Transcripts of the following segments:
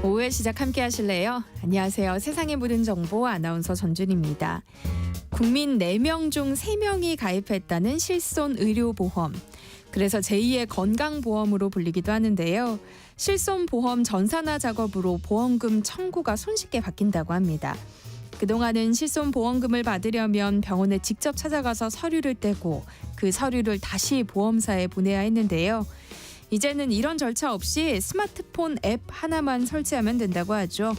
오후에 시작 함께 하실래요? 안녕하세요. 세상의 모든 정보 아나운서 전준입니다. 국민 4명 중 3명이 가입했다는 실손 의료보험. 그래서 제2의 건강보험으로 불리기도 하는데요. 실손보험 전산화 작업으로 보험금 청구가 손쉽게 바뀐다고 합니다. 그동안은 실손보험금을 받으려면 병원에 직접 찾아가서 서류를 떼고 그 서류를 다시 보험사에 보내야 했는데요. 이제는 이런 절차 없이 스마트폰 앱 하나만 설치하면 된다고 하죠.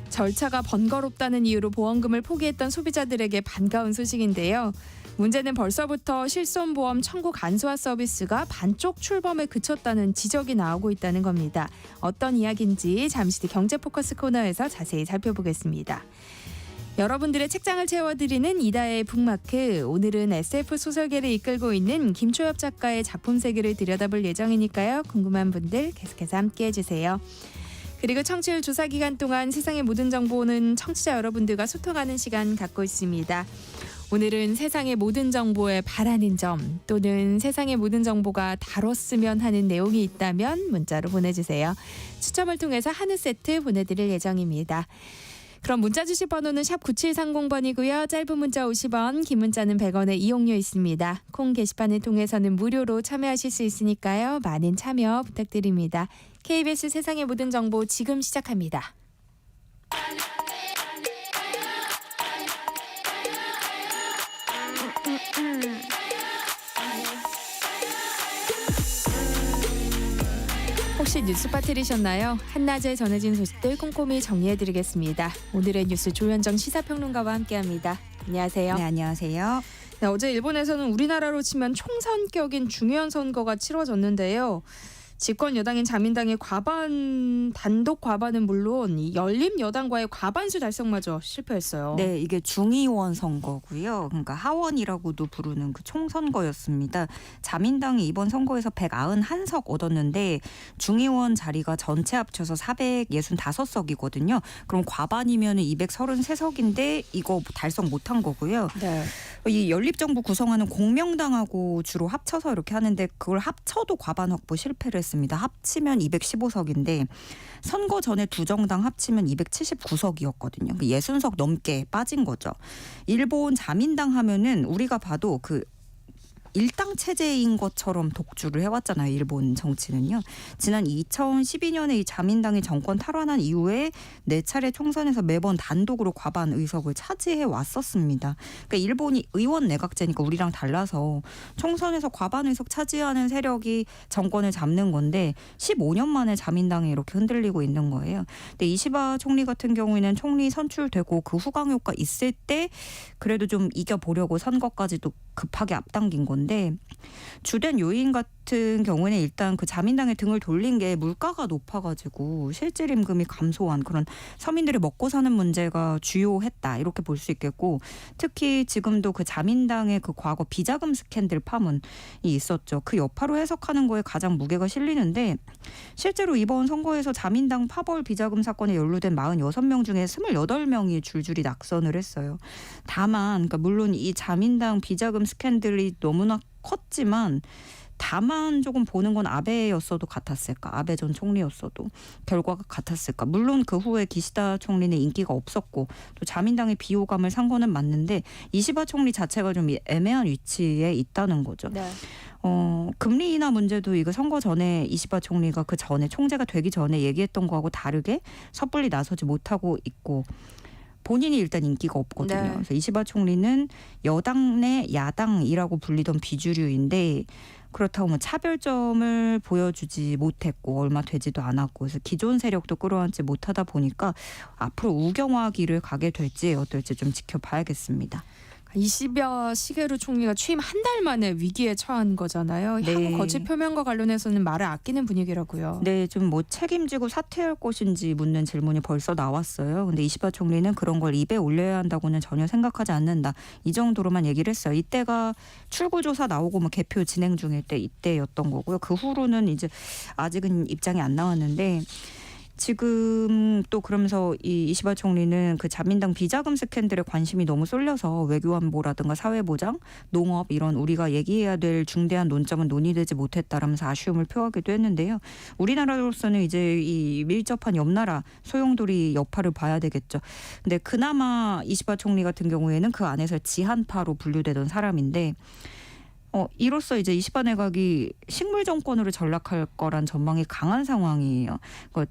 절차가 번거롭다는 이유로 보험금을 포기했던 소비자들에게 반가운 소식인데요. 문제는 벌써부터 실손보험 청구 간소화 서비스가 반쪽 출범에 그쳤다는 지적이 나오고 있다는 겁니다. 어떤 이야기인지 잠시 뒤 경제포커스 코너에서 자세히 살펴보겠습니다. 여러분들의 책장을 채워드리는 이다의 북마크. 오늘은 SF 소설계를 이끌고 있는 김초엽 작가의 작품 세계를 들여다볼 예정이니까요. 궁금한 분들 계속해서 함께해 주세요. 그리고 청취율 조사 기간 동안 세상의 모든 정보는 청취자 여러분들과 소통하는 시간 갖고 있습니다. 오늘은 세상의 모든 정보에 바라는 점 또는 세상의 모든 정보가 다뤘으면 하는 내용이 있다면 문자로 보내주세요. 추첨을 통해서 한우 세트 보내드릴 예정입니다. 그럼 문자 주실 번호는 샵 9730번이고요. 짧은 문자 50원, 긴 문자는 100원의 이용료 있습니다. 콩 게시판을 통해서는 무료로 참여하실 수 있으니까요. 많은 참여 부탁드립니다. KBS 세상의 모든 정보 지금 시작합니다. 혹시 뉴스 빠뜨리셨나요? 한낮에 전해진 소식들 꼼꼼히 정리해드리겠습니다. 오늘의 뉴스 조현정 시사평론가와 함께합니다. 안녕하세요. 네, 안녕하세요. 네, 어제 일본에서는 우리나라로 치면 총선격인 중요한 선거가 치러졌는데요. 집권 여당인 자민당의 단독 과반은 물론 이 열린 여당과의 과반수 달성마저 실패했어요. 네, 이게 중의원 선거고요. 그러니까 하원이라고도 부르는 그 총선거였습니다. 자민당이 이번 선거에서 191석 얻었는데 중의원 자리가 전체 합쳐서 465석이거든요. 그럼 과반이면 233석인데 이거 달성 못한 거고요. 네. 이 연립정부 구성하는 공명당하고 주로 합쳐서 이렇게 하는데 그걸 합쳐도 과반 확보 실패를 했습니다. 합치면 215석인데 선거 전에 두 정당 합치면 279석이었거든요. 60석 넘게 빠진 거죠. 일본 자민당 하면은 우리가 봐도 그 일당 체제인 것처럼 독주를 해왔잖아요. 일본 정치는요. 지난 2012년에 이 자민당이 정권 탈환한 이후에 4차례 총선에서 매번 단독으로 과반 의석을 차지해 왔었습니다. 그러니까 일본이 의원 내각제니까 우리랑 달라서 총선에서 과반 의석 차지하는 세력이 정권을 잡는 건데 15년 만에 자민당이 이렇게 흔들리고 있는 거예요. 근데 이시바 총리 같은 경우에는 총리 선출되고 그 후광 효과 있을 때 그래도 좀 이겨보려고 선거까지도 급하게 앞당긴 건데 주된 요인 같은 경우에는 일단 그 자민당의 등을 돌린 게 물가가 높아가지고 실질 임금이 감소한 그런 서민들이 먹고 사는 문제가 주요했다 이렇게 볼 수 있겠고 특히 지금도 그 자민당의 그 과거 비자금 스캔들 파문이 있었죠. 그 여파로 해석하는 거에 가장 무게가 실리는데 실제로 이번 선거에서 자민당 파벌 비자금 사건에 연루된 46명 중에 28명이 줄줄이 낙선을 했어요. 다만 그러니까 물론 이 자민당 비자금 스캔들이 너무나 컸지만 다만 조금 보는 건 아베였어도 같았을까? 아베 전 총리였어도 결과가 같았을까? 물론 그 후에 기시다 총리는 인기가 없었고 또 자민당의 비호감을 산 거는 맞는데 이시바 총리 자체가 좀 애매한 위치에 있다는 거죠. 네. 금리 인하 문제도 이거 선거 전에 이시바 총리가 그 전에 총재가 되기 전에 얘기했던 거하고 다르게 섣불리 나서지 못하고 있고 본인이 일단 인기가 없거든요. 네. 그래서 이시바 총리는 여당 내 야당이라고 불리던 비주류인데 그렇다고 뭐 차별점을 보여주지 못했고 얼마 되지도 않았고 그래서 기존 세력도 끌어안지 못하다 보니까 앞으로 우경화기를 가게 될지 어떨지 좀 지켜봐야겠습니다. 이시바 시게루 총리가 취임 한 달 만에 위기에 처한 거잖아요. 네. 향후 거취 표명과 관련해서는 말을 아끼는 분위기라고요. 네, 좀 뭐 책임지고 사퇴할 것인지 묻는 질문이 벌써 나왔어요. 근데 이시바 총리는 그런 걸 입에 올려야 한다고는 전혀 생각하지 않는다. 이 정도로만 얘기를 했어요. 이때가 출구조사 나오고 뭐 개표 진행 중일 때 이때였던 거고요. 그 후로는 이제 아직은 입장이 안 나왔는데 지금 또 그러면서 이 이시바 총리는 그 자민당 비자금 스캔들에 관심이 너무 쏠려서 외교안보라든가 사회보장, 농업 이런 우리가 얘기해야 될 중대한 논점은 논의되지 못했다라면서 아쉬움을 표하기도 했는데요. 우리나라로서는 이제 이 밀접한 옆나라 소용돌이 여파를 봐야 되겠죠. 근데 그나마 이시바 총리 같은 경우에는 그 안에서 지한파로 분류되던 사람인데 이로써 이제 이시바 내각이 식물 정권으로 전락할 거란 전망이 강한 상황이에요.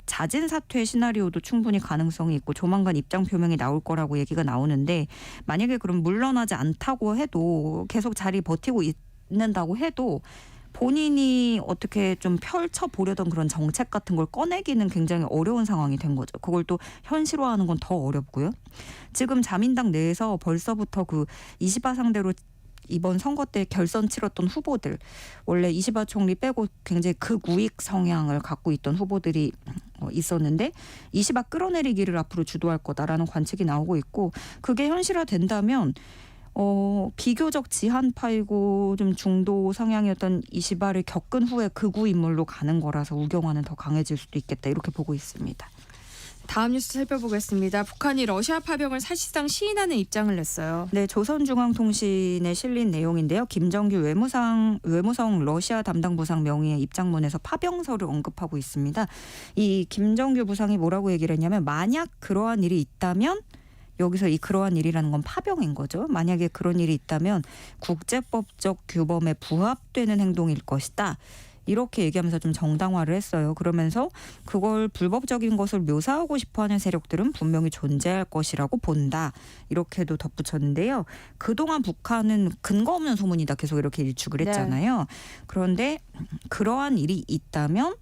잦은 사퇴 시나리오도 충분히 가능성이 있고 조만간 입장 표명이 나올 거라고 얘기가 나오는데 만약에 그럼 물러나지 않다고 해도 계속 자리 버티고 있는다고 해도 본인이 어떻게 좀 펼쳐보려던 그런 정책 같은 걸 꺼내기는 굉장히 어려운 상황이 된 거죠. 그걸 또 현실화하는 건 더 어렵고요. 지금 자민당 내에서 벌써부터 그 이시바 상대로 이번 선거 때 결선 치렀던 후보들 원래 이시바 총리 빼고 굉장히 극우익 성향을 갖고 있던 후보들이 있었는데 이시바 끌어내리기를 앞으로 주도할 거다라는 관측이 나오고 있고 그게 현실화된다면 비교적 지한파이고 좀 중도 성향이었던 이시바를 겪은 후에 극우 인물로 가는 거라서 우경화는 더 강해질 수도 있겠다 이렇게 보고 있습니다. 다음 뉴스 살펴보겠습니다. 북한이 러시아 파병을 사실상 시인하는 입장을 냈어요. 네, 조선중앙통신에 실린 내용인데요. 김정규 외무성 러시아 담당 부상 명의의 입장문에서 파병설을 언급하고 있습니다. 이 김정규 부상이 뭐라고 얘기를 했냐면 만약 그러한 일이 있다면 여기서 이 그러한 일이라는 건 파병인 거죠. 만약에 그런 일이 있다면 국제법적 규범에 부합되는 행동일 것이다. 이렇게 얘기하면서 좀 정당화를 했어요. 그러면서 그걸 불법적인 것을 묘사하고 싶어하는 세력들은 분명히 존재할 것이라고 본다. 이렇게도 덧붙였는데요. 그동안 북한은 근거 없는 소문이다 계속 이렇게 일축을 했잖아요. 네. 그런데 그러한 일이 있다면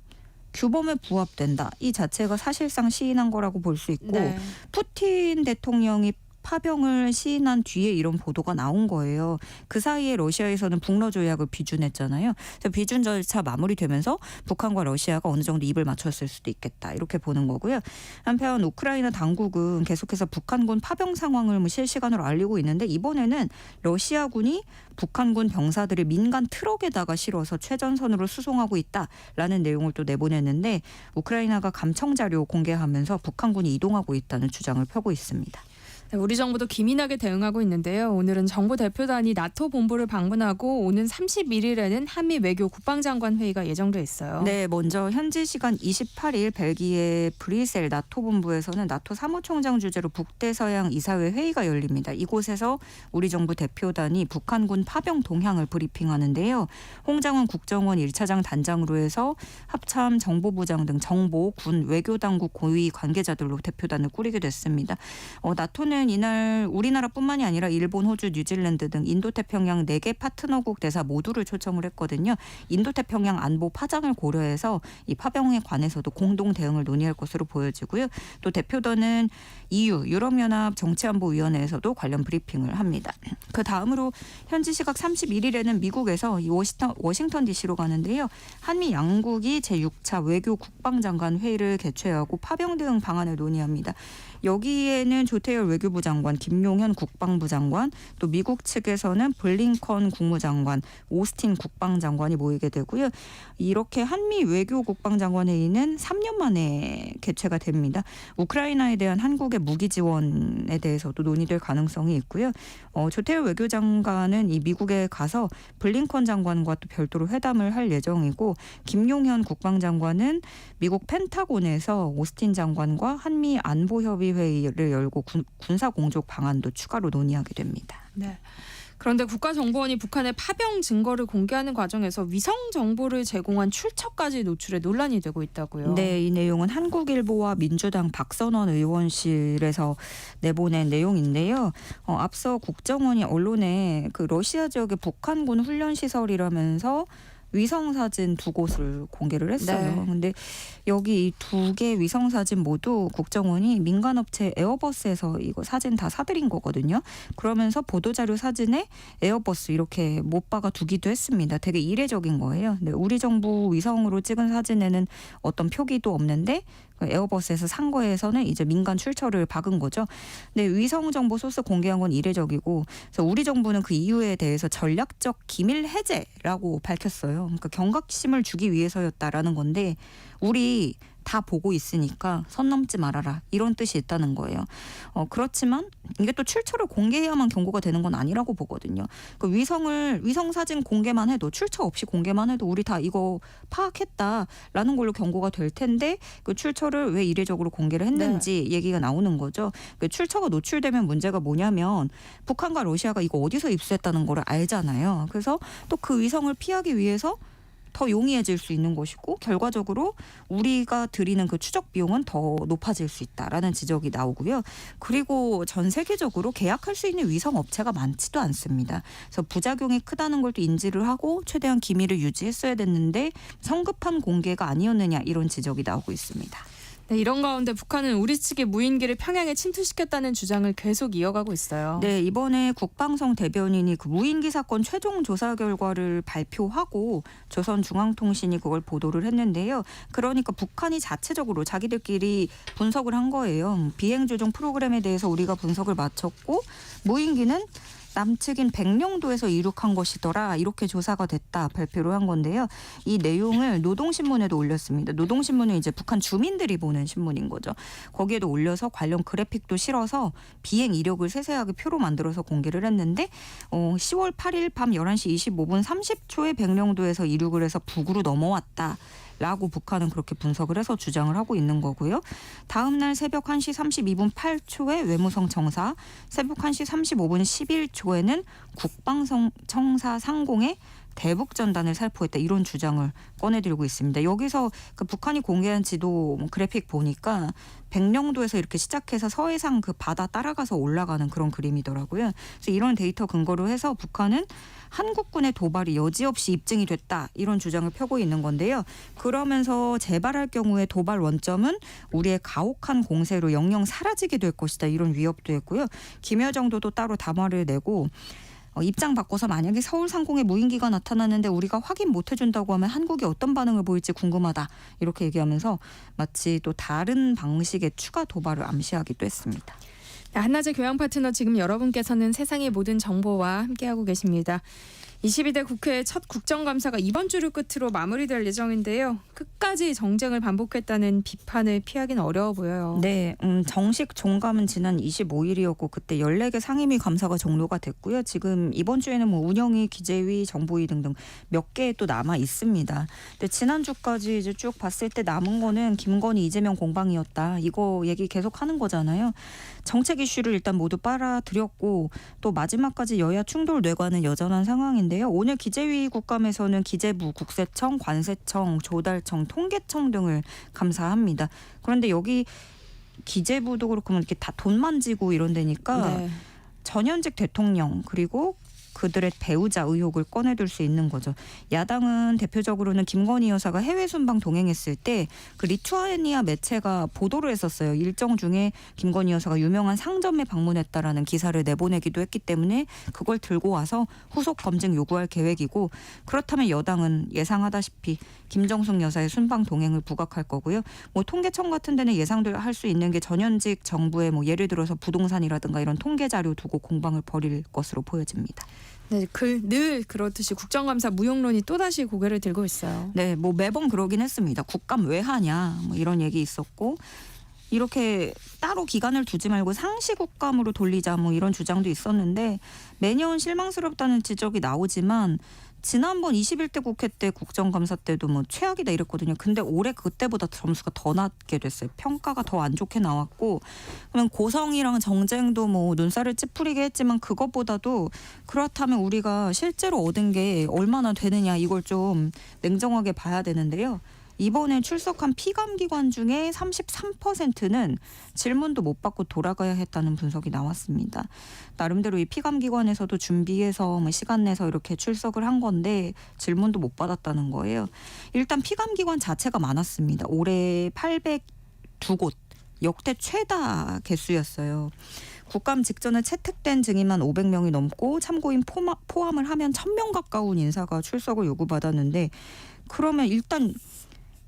규범에 부합된다. 이 자체가 사실상 시인한 거라고 볼 수 있고 네. 푸틴 대통령이 파병을 시인한 뒤에 이런 보도가 나온 거예요. 그 사이에 러시아에서는 북러 조약을 비준했잖아요. 그래서 비준 절차 마무리되면서 북한과 러시아가 어느 정도 입을 맞췄을 수도 있겠다. 이렇게 보는 거고요. 한편 우크라이나 당국은 계속해서 북한군 파병 상황을 실시간으로 알리고 있는데 이번에는 러시아군이 북한군 병사들을 민간 트럭에다가 실어서 최전선으로 수송하고 있다라는 내용을 또 내보냈는데 우크라이나가 감청 자료 공개하면서 북한군이 이동하고 있다는 주장을 펴고 있습니다. 네, 우리 정부도 기민하게 대응하고 있는데요. 오늘은 정부 대표단이 나토 본부를 방문하고 오는 31일에는 한미 외교 국방장관 회의가 예정돼 있어요. 네, 먼저 현지 시간 28일 벨기에 브뤼셀 나토 본부에서는 나토 사무총장 주재로 북대서양 이사회 회의가 열립니다. 이곳에서 우리 정부 대표단이 북한군 파병 동향을 브리핑하는데요. 홍장원 국정원 1차장 단장으로 해서 합참 정보부장 등 정보, 군, 외교당국 고위 관계자들로 대표단을 꾸리게 됐습니다. 나토는 이날 우리나라뿐만이 아니라 일본, 호주, 뉴질랜드 등 인도태평양 4개 파트너국 대사 모두를 초청을 했거든요. 인도태평양 안보 파장을 고려해서 이 파병에 관해서도 공동 대응을 논의할 것으로 보여지고요. 또 대표단은 EU, 유럽연합 정치안보위원회에서도 관련 브리핑을 합니다. 그 다음으로 현지 시각 31일에는 미국에서 워싱턴 DC로 가는데요. 한미 양국이 제6차 외교 국방장관 회의를 개최하고 파병 대응 방안을 논의합니다. 여기에는 조태열 외교부 장관, 김용현 국방부 장관, 또 미국 측에서는 블링컨 국무장관, 오스틴 국방장관이 모이게 되고요. 이렇게 한미 외교 국방장관 회의는 3년 만에 개최가 됩니다. 우크라이나에 대한 한국의 무기 지원에 대해서도 논의될 가능성이 있고요. 조태열 외교장관은 이 미국에 가서 블링컨 장관과 또 별도로 회담을 할 예정이고 김용현 국방장관은 미국 펜타곤에서 오스틴 장관과 한미 안보협의 회의를 열고 군사 공조 방안도 추가로 논의하게 됩니다. 네. 그런데 국가정보원이 북한의 파병 증거를 공개하는 과정에서 위성 정보를 제공한 출처까지 노출에 논란이 되고 있다고요. 네, 이 내용은 한국일보와 민주당 박선원 의원실에서 내보낸 내용인데요. 앞서 국정원이 언론에 그 러시아 지역의 북한군 훈련 시설이라면서 위성 사진 2곳을 공개를 했어요. 그런데 네. 여기 이 2개 위성 사진 모두 국정원이 민간업체 에어버스에서 이거 사진 다 사들인 거거든요. 그러면서 보도자료 사진에 에어버스 이렇게 못 박아 두기도 했습니다. 되게 이례적인 거예요. 네, 우리 정부 위성으로 찍은 사진에는 어떤 표기도 없는데 에어버스에서 산 거에서는 이제 민간 출처를 박은 거죠. 근데 위성 정보 소스 공개한 건 이례적이고, 그래서 우리 정부는 그 이유에 대해서 전략적 기밀 해제라고 밝혔어요. 그러니까 경각심을 주기 위해서였다라는 건데 우리 다 보고 있으니까 선 넘지 말아라 이런 뜻이 있다는 거예요. 그렇지만 이게 또 출처를 공개해야만 경고가 되는 건 아니라고 보거든요. 그 위성 사진 공개만 해도 출처 없이 공개만 해도 우리 다 이거 파악했다라는 걸로 경고가 될 텐데 그 출처를 왜 이례적으로 공개를 했는지 얘기가 나오는 거죠. 그 출처가 노출되면 문제가 뭐냐면 북한과 러시아가 이거 어디서 입수했다는 걸 알잖아요. 그래서 또 그 위성을 피하기 위해서 더 용이해질 수 있는 것이고 결과적으로 우리가 들이는 그 추적 비용은 더 높아질 수 있다라는 지적이 나오고요. 그리고 전 세계적으로 계약할 수 있는 위성 업체가 많지도 않습니다. 그래서 부작용이 크다는 걸 또 인지를 하고 최대한 기밀을 유지했어야 됐는데 성급한 공개가 아니었느냐 이런 지적이 나오고 있습니다. 네, 이런 가운데 북한은 우리 측의 무인기를 평양에 침투시켰다는 주장을 계속 이어가고 있어요. 네, 이번에 국방성 대변인이 그 무인기 사건 최종 조사 결과를 발표하고 조선중앙통신이 그걸 보도를 했는데요. 그러니까 북한이 자체적으로 자기들끼리 분석을 한 거예요. 비행 조종 프로그램에 대해서 우리가 분석을 마쳤고 무인기는 남측인 백령도에서 이륙한 것이더라 이렇게 조사가 됐다 발표를 한 건데요. 이 내용을 노동신문에도 올렸습니다. 노동신문은 이제 북한 주민들이 보는 신문인 거죠. 거기에도 올려서 관련 그래픽도 실어서 비행 이력을 세세하게 표로 만들어서 공개를 했는데 10월 8일 밤 11시 25분 30초에 백령도에서 이륙을 해서 북으로 넘어왔다. 라고 북한은 그렇게 분석을 해서 주장을 하고 있는 거고요. 다음 날 새벽 1시 32분 8초에 외무성 청사, 새벽 1시 35분 11초에는 국방성 청사 상공에 대북 전단을 살포했다 이런 주장을 꺼내들고 있습니다. 여기서 그 북한이 공개한 지도 그래픽 보니까 백령도에서 이렇게 시작해서 서해상 그 바다 따라가서 올라가는 그런 그림이더라고요. 그래서 이런 데이터 근거로 해서 북한은 한국군의 도발이 여지없이 입증이 됐다 이런 주장을 펴고 있는 건데요. 그러면서 재발할 경우에 도발 원점은 우리의 가혹한 공세로 영영 사라지게 될 것이다 이런 위협도 했고요. 김여정도 따로 담화를 내고 입장 바꿔서 만약에 서울 상공에 무인기가 나타나는데 우리가 확인 못 해준다고 하면 한국이 어떤 반응을 보일지 궁금하다 이렇게 얘기하면서 마치 또 다른 방식의 추가 도발을 암시하기도 했습니다. 한낮의 교양 파트너 지금 여러분께서는 세상의 모든 정보와 함께하고 계십니다. 22대 국회 첫 국정감사가 이번 주를 끝으로 마무리될 예정인데요. 끝까지 정쟁을 반복했다는 비판을 피하기는 어려워 보여요. 네, 정식 종감은 지난 25일이었고 그때 14개 상임위 감사가 종료가 됐고요. 지금 이번 주에는 뭐 운영위, 기재위, 정보위 등등 몇 개 또 남아 있습니다. 근데 지난주까지 이제 쭉 봤을 때 남은 거는 김건희, 이재명 공방이었다. 이거 얘기 계속 하는 거잖아요. 정책 이슈를 일단 모두 빨아들였고 또 마지막까지 여야 충돌 뇌관은 여전한 상황인데요. 오늘 기재위 국감에서는 기재부, 국세청, 관세청, 조달청, 통계청 등을 감사합니다. 그런데 여기 기재부도 그렇고 이렇게 다 돈 만지고 이런 데니까 전현직 대통령 그리고 그들의 배우자 의혹을 꺼내들 수 있는 거죠. 야당은 대표적으로는 김건희 여사가 해외 순방 동행했을 때 그 리투아니아 매체가 보도를 했었어요. 일정 중에 김건희 여사가 유명한 상점에 방문했다라는 기사를 내보내기도 했기 때문에 그걸 들고 와서 후속 검증 요구할 계획이고 그렇다면 여당은 예상하다시피 김정숙 여사의 순방 동행을 부각할 거고요. 뭐 통계청 같은 데는 예상될 할 수 있는 게 전현직 정부의 뭐 예를 들어서 부동산이라든가 이런 통계 자료 두고 공방을 벌일 것으로 보여집니다. 네, 늘 그렇듯이 국정감사 무용론이 또다시 고개를 들고 있어요. 네, 뭐 매번 그러긴 했습니다. 국감 왜 하냐 뭐 이런 얘기 있었고 이렇게 따로 기간을 두지 말고 상시 국감으로 돌리자 뭐 이런 주장도 있었는데 매년 실망스럽다는 지적이 나오지만 지난번 21대 국회 때 국정감사 때도 뭐 최악이다 이랬거든요. 근데 올해 그때보다 점수가 더 낮게 됐어요. 평가가 더 안 좋게 나왔고 그러면 고성이랑 정쟁도 뭐 눈살을 찌푸리게 했지만 그것보다도 그렇다면 우리가 실제로 얻은 게 얼마나 되느냐 이걸 좀 냉정하게 봐야 되는데요. 이번에 출석한 피감기관 중에 33%는 질문도 못 받고 돌아가야 했다는 분석이 나왔습니다. 나름대로 이 피감기관에서도 준비해서 시간 내서 이렇게 출석을 한 건데 질문도 못 받았다는 거예요. 일단 피감기관 자체가 많았습니다. 올해 802곳, 역대 최다 개수였어요. 국감 직전에 채택된 증인만 500명이 넘고 참고인 포함을 하면 1000명 가까운 인사가 출석을 요구받았는데 그러면 일단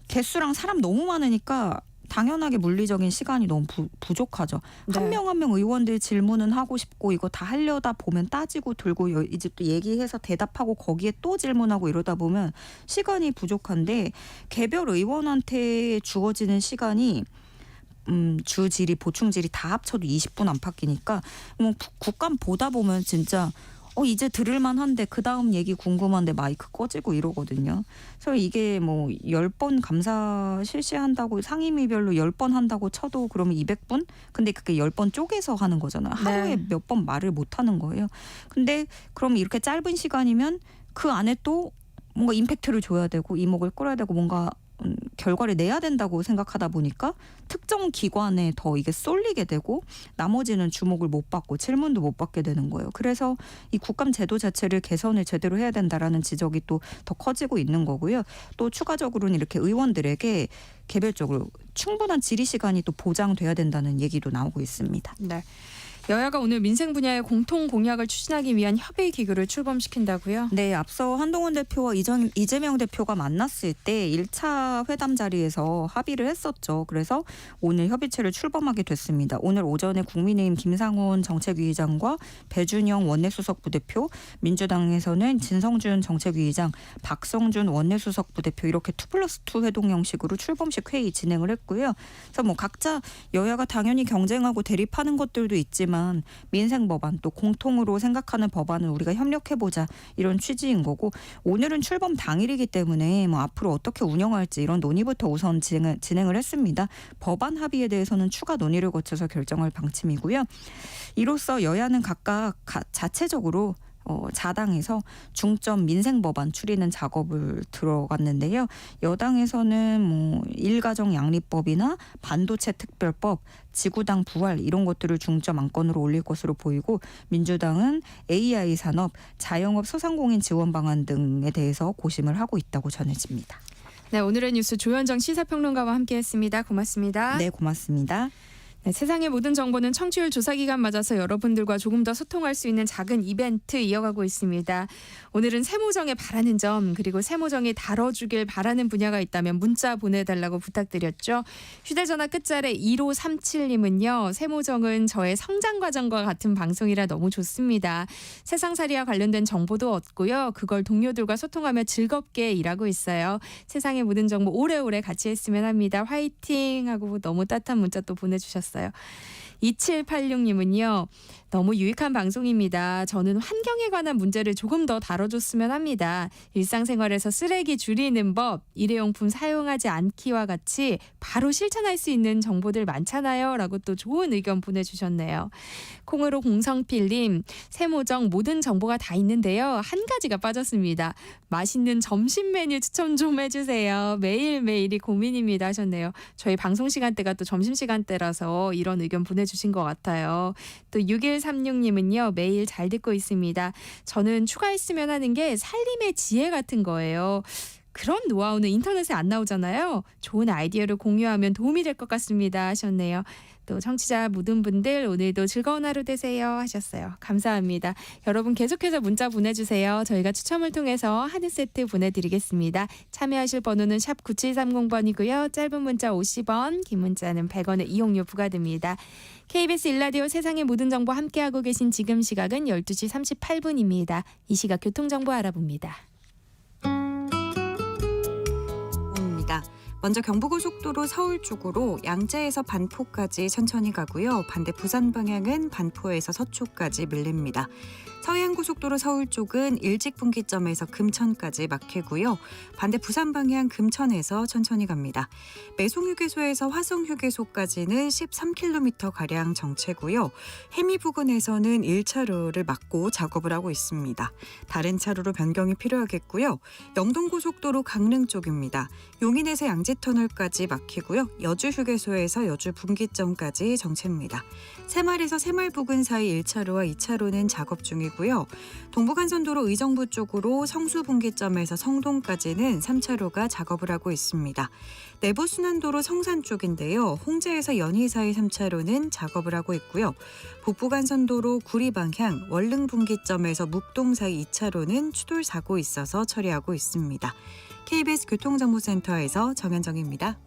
개수랑 사람 너무 많으니까 당연하게 물리적인 시간이 너무 부족하죠. 네. 한 명 한 명 의원들 질문은 하고 싶고 이거 다 하려다 보면 따지고 들고 이제 또 얘기해서 대답하고 거기에 또 질문하고 이러다 보면 시간이 부족한데 개별 의원한테 주어지는 시간이 주질이 보충질이 다 합쳐도 20분 안팎이니까 뭐 국감 보다 보면 진짜 이제 들을만한데 그 다음 얘기 궁금한데 마이크 꺼지고 이러거든요. 그래서 이게 뭐 10번 감사 실시한다고 상임위별로 10번 한다고 쳐도 그러면 200분? 근데 그게 10번 쪼개서 하는 거잖아요. 하루에 네. 몇 번 말을 못 하는 거예요. 근데 그럼 이렇게 짧은 시간이면 그 안에 또 뭔가 임팩트를 줘야 되고 이목을 끌어야 되고 뭔가 결과를 내야 된다고 생각하다 보니까 특정 기관에 더 이게 쏠리게 되고 나머지는 주목을 못 받고 질문도 못 받게 되는 거예요. 그래서 이 국감 제도 자체를 개선을 제대로 해야 된다라는 지적이 또 더 커지고 있는 거고요. 또 추가적으로는 이렇게 의원들에게 개별적으로 충분한 질의 시간이 또 보장돼야 된다는 얘기도 나오고 있습니다. 네. 여야가 오늘 민생 분야의 공통 공약을 추진하기 위한 협의 기구를 출범시킨다고요? 네, 앞서 한동훈 대표와 이재명 대표가 만났을 때 1차 회담 자리에서 합의를 했었죠. 그래서 오늘 협의체를 출범하게 됐습니다. 오늘 오전에 국민의힘 김상훈 정책위의장과 배준영 원내수석 부대표, 민주당에서는 진성준 정책위의장, 박성준 원내수석 부대표 이렇게 2+2 회동 형식으로 출범식 회의 진행을 했고요. 그래서 뭐 각자 여야가 당연히 경쟁하고 대립하는 것들도 있지만 민생 법안 또 공통으로 생각하는 법안을 우리가 협력해보자 이런 취지인 거고 오늘은 출범 당일이기 때문에 뭐 앞으로 어떻게 운영할지 이런 논의부터 우선 진행을 했습니다. 법안 합의에 대해서는 추가 논의를 거쳐서 결정할 방침이고요. 이로써 여야는 각각 자체적으로 자당에서 중점 민생 법안 추리는 작업을 들어갔는데요. 여당에서는 뭐 일가정 양립법이나 반도체 특별법, 지구당 부활 이런 것들을 중점 안건으로 올릴 것으로 보이고 민주당은 AI 산업, 자영업 소상공인 지원 방안 등에 대해서 고심을 하고 있다고 전해집니다. 네, 오늘의 뉴스 조현정 시사평론가와 함께했습니다. 고맙습니다. 네, 고맙습니다. 네, 세상의 모든 정보는 청취율 조사 기간 맞아서 여러분들과 조금 더 소통할 수 있는 작은 이벤트 이어가고 있습니다. 오늘은 세모정에 바라는 점 그리고 세모정이 다뤄주길 바라는 분야가 있다면 문자 보내달라고 부탁드렸죠. 휴대전화 끝자리 1537님은요. 세모정은 저의 성장 과정과 같은 방송이라 너무 좋습니다. 세상살이와 관련된 정보도 얻고요. 그걸 동료들과 소통하며 즐겁게 일하고 있어요. 세상의 모든 정보 오래오래 같이 했으면 합니다. 화이팅 하고 너무 따뜻한 문자 또 보내주셨어요. 2786님은요. 너무 유익한 방송입니다. 저는 환경에 관한 문제를 조금 더 다뤄줬으면 합니다. 일상생활에서 쓰레기 줄이는 법, 일회용품 사용하지 않기와 같이 바로 실천할 수 있는 정보들 많잖아요. 라고 또 좋은 의견 보내주셨네요. 콩으로 공성필님, 세모정 모든 정보가 다 있는데요. 한 가지가 빠졌습니다. 맛있는 점심 메뉴 추천 좀 해주세요. 매일매일이 고민입니다 하셨네요. 저희 방송 시간대가 또 점심시간대라서 이런 의견 보내주신 것 같아요. 또 6136님은요. 매일 잘 듣고 있습니다. 저는 추가했으면 하는 게 살림의 지혜 같은 거예요. 그런 노하우는 인터넷에 안 나오잖아요. 좋은 아이디어를 공유하면 도움이 될 것 같습니다 하셨네요. 또 청취자 모든 분들 오늘도 즐거운 하루 되세요 하셨어요. 감사합니다. 여러분 계속해서 문자 보내주세요. 저희가 추첨을 통해서 한우 세트 보내드리겠습니다. 참여하실 번호는 샵 9730번이고요. 짧은 문자 50원, 긴 문자는 100원의 이용료 부과됩니다. KBS 일라디오 세상의 모든 정보 함께하고 계신 지금 시각은 12시 38분입니다. 이 시각 교통정보 알아봅니다. 먼저 경부고속도로 서울 쪽으로 양재에서 반포까지 천천히 가고요. 반대 부산 방향은 반포에서 서초까지 밀립니다. 서해안고속도로 서울 쪽은 일직분기점에서 금천까지 막히고요. 반대 부산 방향 금천에서 천천히 갑니다. 매송휴게소에서 화성휴게소까지는 13km가량 정체고요. 해미 부근에서는 1차로를 막고 작업을 하고 있습니다. 다른 차로로 변경이 필요하겠고요. 영동고속도로 강릉 쪽입니다. 용인에서 양지터널까지 막히고요. 여주휴게소에서 여주분기점까지 정체입니다. 새말에서 새말 부근 사이 1차로와 2차로는 작업 중이고요. 동부간선도로 의정부 쪽으로 성수분기점에서 성동까지는 3차로가 작업을 하고 있습니다. 내부순환도로 성산 쪽인데요. 홍제에서 연희 사이 3차로는 작업을 하고 있고요. 북부간선도로 구리 방향 월릉분기점에서 묵동 사이 2차로는 추돌 사고 있어서 처리하고 있습니다. KBS 교통정보센터에서 정현정입니다.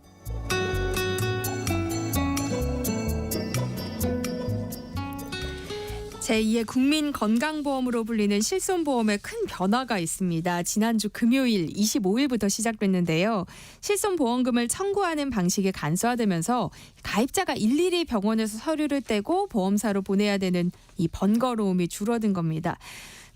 제2의 국민건강보험으로 불리는 실손보험에 큰 변화가 있습니다. 지난주 금요일 25일부터 시작됐는데요. 실손보험금을 청구하는 방식이 간소화되면서 가입자가 일일이 병원에서 서류를 떼고 보험사로 보내야 되는 이 번거로움이 줄어든 겁니다.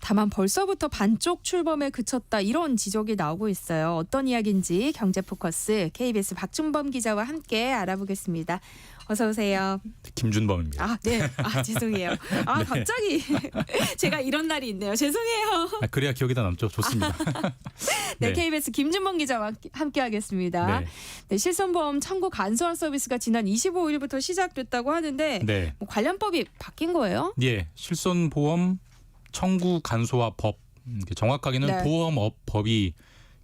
다만 벌써부터 반쪽 출범에 그쳤다 이런 지적이 나오고 있어요. 어떤 이야기인지 경제포커스 KBS 박준범 기자와 함께 알아보겠습니다. 어서 오세요. 김준범입니다. 네. 죄송해요. 네. 갑자기 제가 이런 날이 있네요. 죄송해요. 그래야 기억이 다 남죠. 좋습니다. 네, KBS 김준범 기자와 함께하겠습니다. 네. 네, 실손보험 청구 간소화 서비스가 지난 25일부터 시작됐다고 하는데 네. 뭐 관련법이 바뀐 거예요? 예, 실손보험 청구 간소화 법, 정확하게는 네. 보험업법이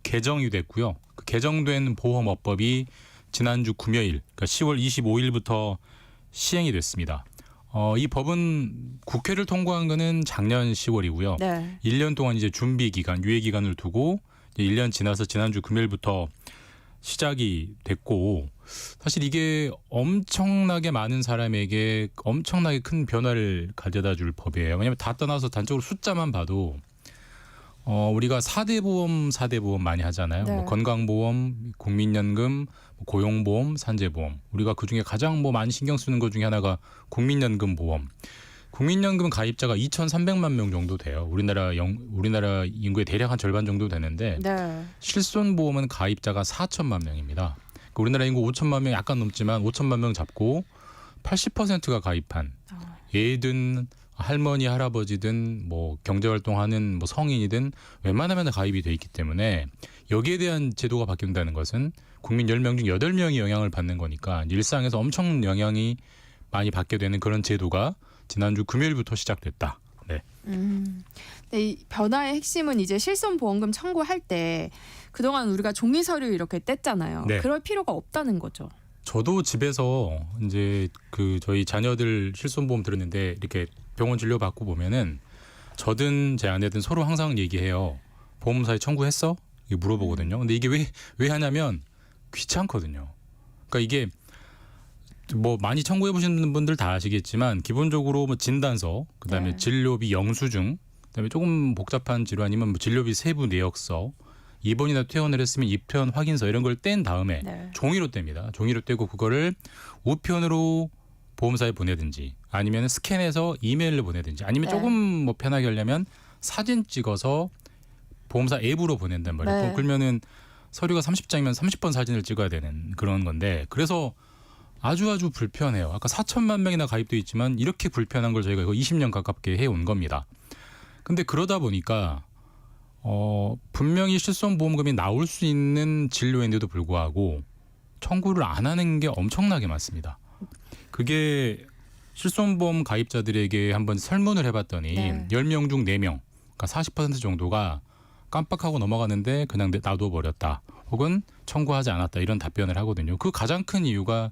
개정이 됐고요. 그 개정된 보험업법이 지난주 금요일, 그러니까 10월 25일부터 시행이 됐습니다. 이 법은 국회를 통과한 거는 작년 10월이고요. 네. 1년 동안 이제 준비 기간, 유예 기간을 두고 이제 1년 지나서 지난주 금요일부터 시작이 됐고, 사실 이게 엄청나게 많은 사람에게 엄청나게 큰 변화를 가져다 줄 법이에요. 왜냐하면 다 떠나서 단적으로 숫자만 봐도 우리가 4대 보험 많이 하잖아요. 네. 뭐 건강보험, 국민연금, 고용보험, 산재보험. 우리가 그중에 가장 많이 신경 쓰는 것 중에 하나가 국민연금 보험. 국민연금 가입자가 2,300만 명 정도 돼요. 우리나라 인구의 대략 한 절반 정도 되는데 네. 실손보험은 가입자가 4천만 명입니다. 그러니까 우리나라 인구 5천만 명 약간 넘지만 5천만 명 잡고 80%가 가입한 애든 할머니 할아버지든 뭐 경제활동하는 뭐 성인이든 웬만하면 다 가입이 돼 있기 때문에 여기에 대한 제도가 바뀐다는 것은 국민 10명 중 8명이 영향을 받는 거니까 일상에서 엄청 영향이 많이 받게 되는 그런 제도가 지난주 금요일부터 시작됐다. 네. 네, 이 변화의 핵심은 이제 실손보험금 청구할 때 그동안 우리가 종이 서류 이렇게 뗐잖아요. 네. 그럴 필요가 없다는 거죠. 저도 집에서 이제 저희 자녀들 실손보험 들었는데 이렇게 병원 진료 받고 보면은 저든 제 아내든 서로 항상 얘기해요. 보험사에 청구했어? 이게 물어보거든요. 근데 이게 왜 하냐면 귀찮거든요. 그러니까 이게 뭐 많이 청구해 보시는 분들 다 아시겠지만 기본적으로 뭐 진단서, 그다음에 네. 진료비 영수증, 그다음에 조금 복잡한 질환이면 뭐 진료비 세부 내역서, 입원이나 퇴원을 했으면 입퇴원 확인서 이런 걸 뗀 다음에 네. 종이로 뗍니다. 종이로 떼고 그거를 우편으로 보험사에 보내든지 아니면 스캔해서 이메일로 보내든지 아니면 네. 조금 뭐 편하게 하려면 사진 찍어서 보험사 앱으로 보낸단 말이에요. 네. 그러면은 서류가 30장이면 30번 사진을 찍어야 되는 그런 건데 그래서 아주 불편해요. 아까 4천만 명이나 가입돼 있지만 이렇게 불편한 걸 저희가 이거 20년 가깝게 해온 겁니다. 근데 그러다 보니까 분명히 실손보험금이 나올 수 있는 진료인데도 불구하고 청구를 안 하는 게 엄청나게 많습니다. 그게 실손보험 가입자들에게 한번 설문을 해봤더니 네. 10명 중 4명, 그러니까 40% 정도가 깜빡하고 넘어가는데 그냥 놔둬버렸다. 혹은 청구하지 않았다. 이런 답변을 하거든요. 그 가장 큰 이유가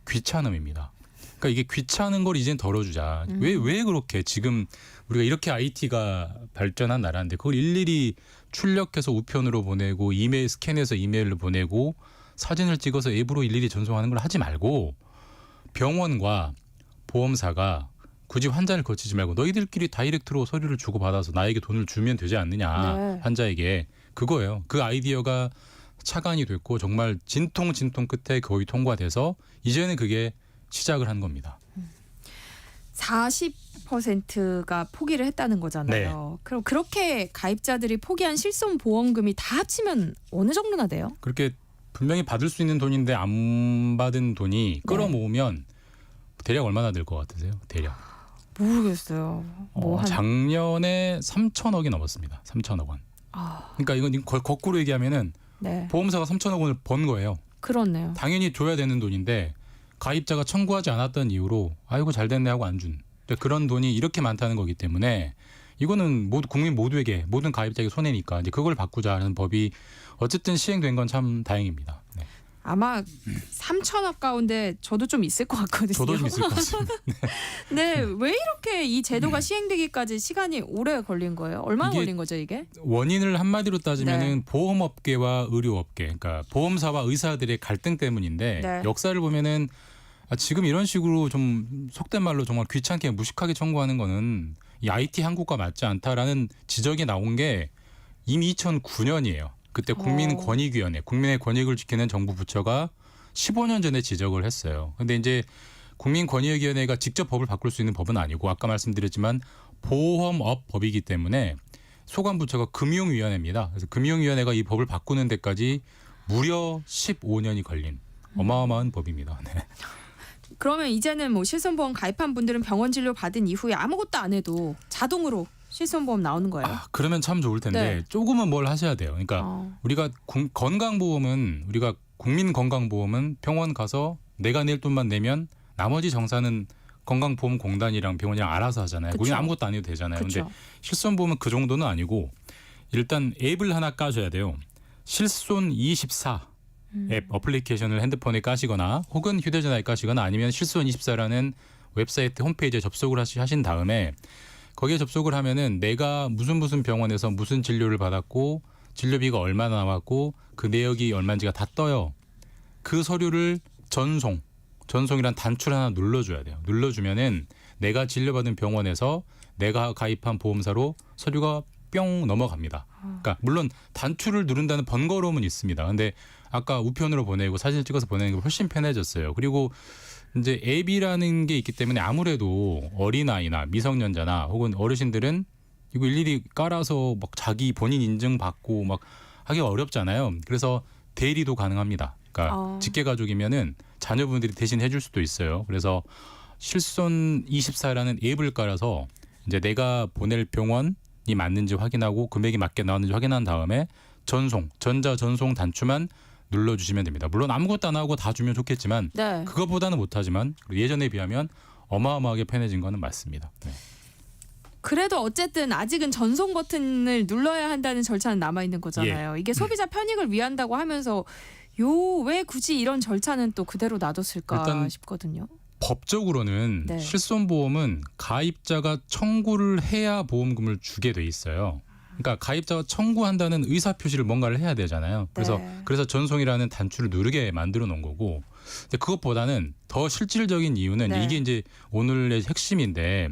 귀찮음입니다. 그러니까 이게 귀찮은 걸 이젠 덜어주자. 왜 그렇게 지금 우리가 이렇게 IT가 발전한 나라인데 그걸 일일이 출력해서 우편으로 보내고 이메일 스캔해서 이메일로 보내고 사진을 찍어서 앱으로 일일이 전송하는 걸 하지 말고 병원과 보험사가 굳이 환자를 거치지 말고 너희들끼리 다이렉트로 서류를 주고받아서 나에게 돈을 주면 되지 않느냐. 네. 환자에게. 그거예요. 그 아이디어가 착안이 됐고 정말 진통 끝에 거의 통과돼서 이제는 그게 시작을 한 겁니다. 40%가 포기를 했다는 거잖아요. 그럼 그렇게 가입자들이 포기한 실손보험금이 다 합치면 어느 정도나 돼요? 그렇게 분명히 받을 수 있는 돈인데 안 받은 돈이 끌어모으면 대략 얼마나 될 것 같으세요? 대략. 모르겠어요. 작년에 3천억이 넘었습니다. 3천억 원. 그러니까 이건 거꾸로 얘기하면은 네. 보험사가 3천억 원을 번 거예요. 그렇네요. 당연히 줘야 되는 돈인데 가입자가 청구하지 않았던 이유로 아이고 잘 됐네 하고 안 준. 그런 돈이 이렇게 많다는 거기 때문에 이거는 국민 모두에게 모든 가입자에게 손해니까 이제 그걸 바꾸자는 법이 어쨌든 시행된 건 참 다행입니다. 네. 아마 3천억 가운데 저도 좀 있을 것 같거든요. 저도 좀 있을 것 같습니다. 네, 왜 이렇게 이 제도가 시행되기까지 시간이 오래 걸린 거예요? 얼마나 이게 걸린 거죠, 이게? 원인을 한마디로 따지면은 네. 보험업계와 의료업계, 그러니까 보험사와 의사들의 갈등 때문인데 네. 역사를 보면은 지금 이런 식으로 좀 속된 말로 정말 귀찮게 무식하게 청구하는 거는 이 IT 한국과 맞지 않다라는 지적이 나온 게 이미 2009년이에요. 그때 국민권익위원회, 국민의 권익을 지키는 정부 부처가 15년 전에 지적을 했어요. 근데 이제 국민권익위원회가 직접 법을 바꿀 수 있는 법은 아니고 아까 말씀드렸지만 보험업법이기 때문에 소관 부처가 금융위원회입니다. 그래서 금융위원회가 이 법을 바꾸는 데까지 무려 15년이 걸린 어마어마한 법입니다. 네. 그러면 이제는 뭐 실손보험 가입한 분들은 병원 진료 받은 이후에 아무것도 안 해도 자동으로 실손보험 나오는 거예요? 그러면 참 좋을 텐데 네. 조금은 뭘 하셔야 돼요. 그러니까 우리가 건강보험은 우리가 국민건강보험은 병원 가서 내가 낼 돈만 내면 나머지 정산은 건강보험공단이랑 병원이랑 알아서 하잖아요. 그쵸. 우리는 아무것도 안 해도 되잖아요. 그쵸. 근데 실손보험은 그 정도는 아니고 일단 앱을 하나 까셔야 돼요. 실손24 앱 어플리케이션을 핸드폰에 까시거나 혹은 휴대전화에 까시거나 아니면 실손24라는 웹사이트 홈페이지에 접속을 하신 다음에 거기에 접속을 하면은 내가 무슨 병원에서 무슨 진료를 받았고 진료비가 얼마나 나왔고 그 내역이 얼마인지가 다 떠요. 그 서류를 전송이란 단추를 하나 눌러줘야 돼요. 눌러주면은 내가 진료받은 병원에서 내가 가입한 보험사로 서류가 뿅 넘어갑니다. 그러니까 물론 단추를 누른다는 번거로움은 있습니다. 근데 아까 우편으로 보내고 사진을 찍어서 보내는 게 훨씬 편해졌어요. 그리고 이제 앱이라는 게 있기 때문에 아무래도 어린아이나 미성년자나 혹은 어르신들은 이거 일일이 깔아서 막 자기 본인 인증 받고 막 하기 어렵잖아요. 그래서 대리도 가능합니다. 그러니까 직계가족이면은 자녀분들이 대신 해줄 수도 있어요. 그래서 실손24라는 앱을 깔아서 이제 내가 보낼 병원이 맞는지 확인하고 금액이 맞게 나왔는지 확인한 다음에 전자전송 단추만 눌러주시면 됩니다. 물론 아무것도 안 하고 다 주면 좋겠지만 네. 그것보다는 못하지만 예전에 비하면 어마어마하게 편해진 거는 맞습니다. 네. 그래도 어쨌든 아직은 전송 버튼을 눌러야 한다는 절차는 남아 있는 거잖아요. 이게 소비자 편익을 위한다고 하면서 왜 굳이 이런 절차는 또 그대로 놔뒀을까 일단 싶거든요. 법적으로는 네. 실손보험은 가입자가 청구를 해야 보험금을 주게 돼 있어요. 그러니까 가입자가 청구한다는 의사표시를 뭔가를 해야 되잖아요. 그래서 전송이라는 단추를 누르게 만들어 놓은 거고, 근데 그것보다는 더 실질적인 이유는 네. 이게 이제 오늘의 핵심인데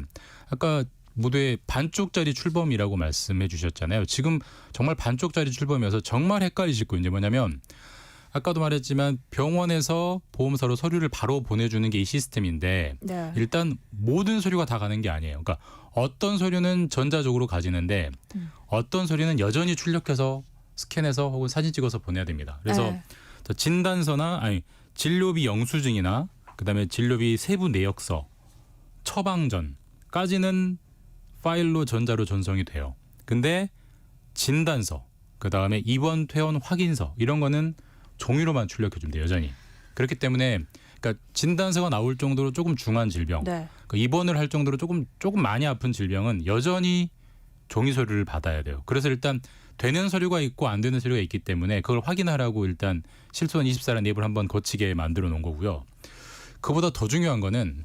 아까 모두의 반쪽짜리 출범이라고 말씀해 주셨잖아요. 지금 정말 반쪽짜리 출범이어서 정말 헷갈리실 거예요. 이제 뭐냐면 아까도 말했지만 병원에서 보험사로 서류를 바로 보내주는 게 이 시스템인데 네. 일단 모든 서류가 다 가는 게 아니에요. 그러니까 어떤 서류는 전자적으로 가지는데 어떤 서류는 여전히 출력해서 스캔해서 혹은 사진 찍어서 보내야 됩니다. 그래서 네. 진단서나 진료비 영수증이나 그다음에 진료비 세부 내역서, 처방전까지는 파일로 전자로 전송이 돼요. 근데 진단서, 그다음에 입원 퇴원 확인서 이런 거는 종이로만 출력해 줍니다. 여전히. 그렇기 때문에 그러니까 진단서가 나올 정도로 조금 중한 질병, 네. 그러니까 입원을 할 정도로 조금 많이 아픈 질병은 여전히 종이 서류를 받아야 돼요. 그래서 일단 되는 서류가 있고 안 되는 서류가 있기 때문에 그걸 확인하라고 일단 실손24라는 앱을 한번 거치게 만들어 놓은 거고요. 그보다 더 중요한 거는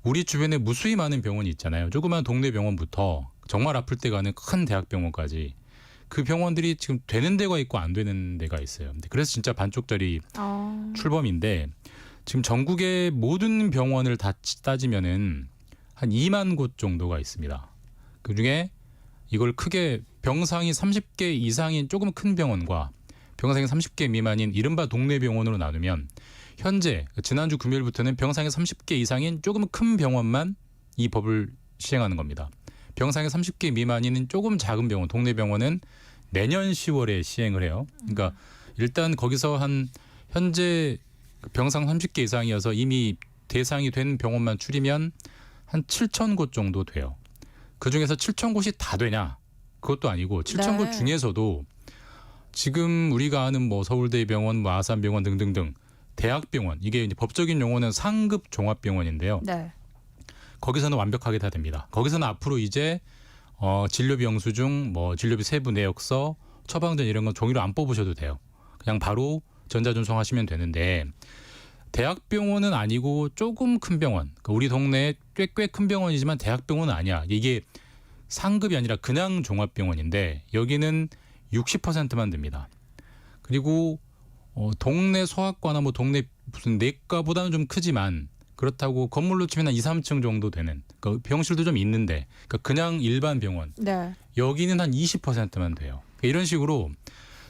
우리 주변에 무수히 많은 병원이 있잖아요. 조그만 동네 병원부터 정말 아플 때 가는 큰 대학병원까지 그 병원들이 지금 되는 데가 있고 안 되는 데가 있어요. 그래서 진짜 반쪽짜리 출범인데 지금 전국의 모든 병원을 다 따지면은 한 2만 곳 정도가 있습니다. 그중에 이걸 크게 병상이 30개 이상인 조금 큰 병원과 병상이 30개 미만인 이른바 동네 병원으로 나누면 현재 지난주 금요일부터는 병상이 30개 이상인 조금 큰 병원만 이 법을 시행하는 겁니다. 병상이 30개 미만인 조금 작은 병원, 동네 병원은 내년 10월에 시행을 해요. 그러니까 일단 거기서 한 현재 병상 30개 이상이어서 이미 대상이 된 병원만 추리면 한 7천 곳 정도 돼요. 그중에서 7천 곳이 다 되냐? 그것도 아니고 7천 곳 중에서도 지금 우리가 아는 뭐 서울대병원, 뭐 아산병원 등등등 대학병원, 이게 이제 법적인 용어는 상급 종합병원인데요. 네. 거기서는 완벽하게 다 됩니다. 거기서는 앞으로 이제 진료비 영수증, 뭐 진료비 세부 내역서, 처방전 이런 건 종이로 안 뽑으셔도 돼요. 그냥 바로 전자전송하시면 되는데 대학병원은 아니고 조금 큰 병원, 그러니까 우리 동네에 꽤 큰 병원이지만 대학병원은 아니야. 이게 상급이 아니라 그냥 종합병원인데 여기는 60%만 됩니다. 그리고 동네 소아과나 뭐 동네 무슨 내과보다는 좀 크지만 그렇다고 건물로 치면 한 2, 3층 정도 되는 그러니까 병실도 좀 있는데 그러니까 그냥 일반 병원 네. 여기는 한 20%만 돼요. 그러니까 이런 식으로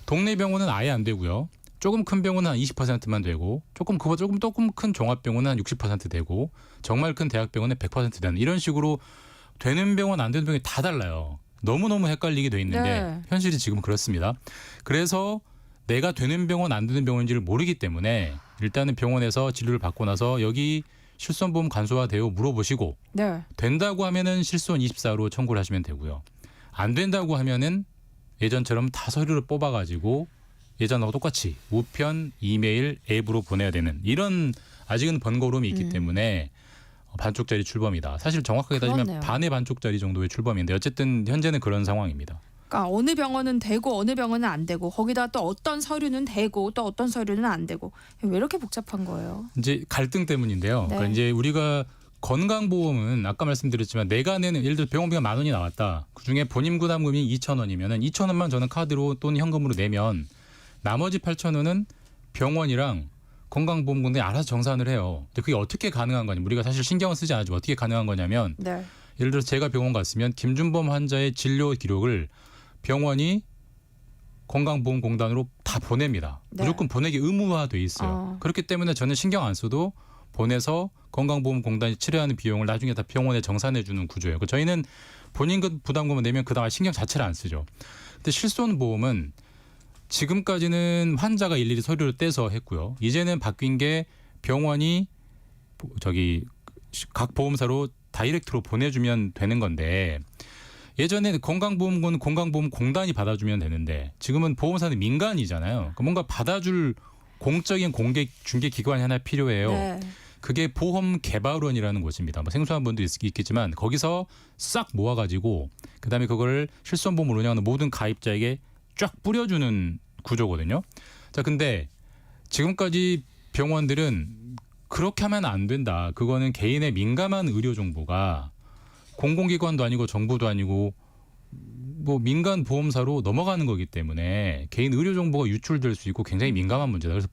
동네 병원은 아예 안 되고요. 조금 큰 병원은 한 20%만 되고 그거보다 조금 큰 종합병원은 한 60% 되고 정말 큰 대학병원은 100% 되는 이런 식으로 되는 병원 안 되는 병원이 다 달라요. 너무너무 헷갈리게 돼 있는데 네. 현실이 지금 그렇습니다. 그래서 내가 되는 병원 안 되는 병원인지를 모르기 때문에 일단은 병원에서 진료를 받고 나서 여기 실손보험 간소화되어 물어보시고 네. 된다고 하면은 실손 24로 청구를 하시면 되고요. 안 된다고 하면은 예전처럼 다 서류를 뽑아가지고 예전하고 똑같이 우편, 이메일, 앱으로 보내야 되는 이런 아직은 번거로움이 있기 때문에 반쪽짜리 출범이다. 사실 정확하게 따지면 그렇네요. 반의 반쪽짜리 정도의 출범인데 어쨌든 현재는 그런 상황입니다. 그러니까 어느 병원은 되고 어느 병원은 안 되고 거기다 또 어떤 서류는 되고 또 어떤 서류는 안 되고 왜 이렇게 복잡한 거예요? 이제 갈등 때문인데요. 네. 그러니까 이제 우리가 건강보험은 아까 말씀드렸지만 내가 내는 예를 들어 병원비가 10,000원이 나왔다. 그중에 본인 부담금이 2,000원이면은 2,000원만 저는 카드로 또는 현금으로 내면 나머지 8,000원은 병원이랑 건강보험공단이 알아서 정산을 해요. 근데 그게 어떻게 가능한 거냐? 우리가 사실 신경을 쓰지 않았지만 어떻게 가능한 거냐면 네. 예를 들어 제가 병원 갔으면 김준범 환자의 진료 기록을 병원이 건강보험공단으로 다 보냅니다. 네. 무조건 보내기 의무화돼 있어요. 그렇기 때문에 저는 신경 안 써도 보내서 건강보험공단이 치료하는 비용을 나중에 다 병원에 정산해 주는 구조예요. 저희는 본인 부담금을 내면 그다음 신경 자체를 안 쓰죠. 근데 실손보험은 지금까지는 환자가 일일이 서류를 떼서 했고요. 이제는 바뀐 게 병원이 각 보험사로 다이렉트로 보내주면 되는 건데 예전에는 건강보험공단이 받아주면 되는데 지금은 보험사는 민간이잖아요. 그러니까 뭔가 받아줄 공적인 공개 중개 기관이 하나 필요해요. 네. 그게 보험개발원이라는 곳입니다. 뭐 생소한 분도 있겠지만 거기서 싹 모아가지고 그다음에 그걸 실손보험을 운영하는 모든 가입자에게 쫙 뿌려주는 구조거든요. 자, 근데 지금까지 병원들은 그렇게 하면 안 된다. 그거는 개인의 민감한 의료 정보가 공공기관도 아니고 정부도 아니고 뭐 민간 보험사로 넘어가는 거기 때문에 개인 의료 정보가 유출될 수 있고 굉장히 민감한 문제다. 그래서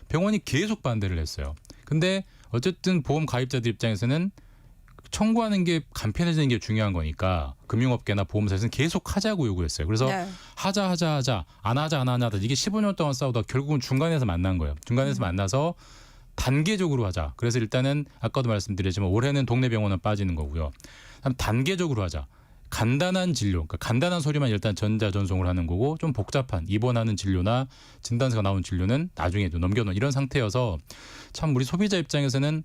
병원이 계속 반대를 했어요. 근데 어쨌든 보험 가입자들 입장에서는 청구하는 게 간편해지는 게 중요한 거니까 금융업계나 보험사에서는 계속 하자고 요구했어요. 그래서 네. 하자 안 하자 이게 15년 동안 싸우다 결국은 중간에서 만난 거예요. 중간에서 만나서 단계적으로 하자. 그래서 일단은 아까도 말씀드렸지만 올해는 동네 병원은 빠지는 거고요. 그다음 단계적으로 하자. 간단한 진료, 그러니까 간단한 서류만 일단 전자전송을 하는 거고 좀 복잡한 입원하는 진료나 진단서가 나온 진료는 나중에 또 넘겨놓은 이런 상태여서 참 우리 소비자 입장에서는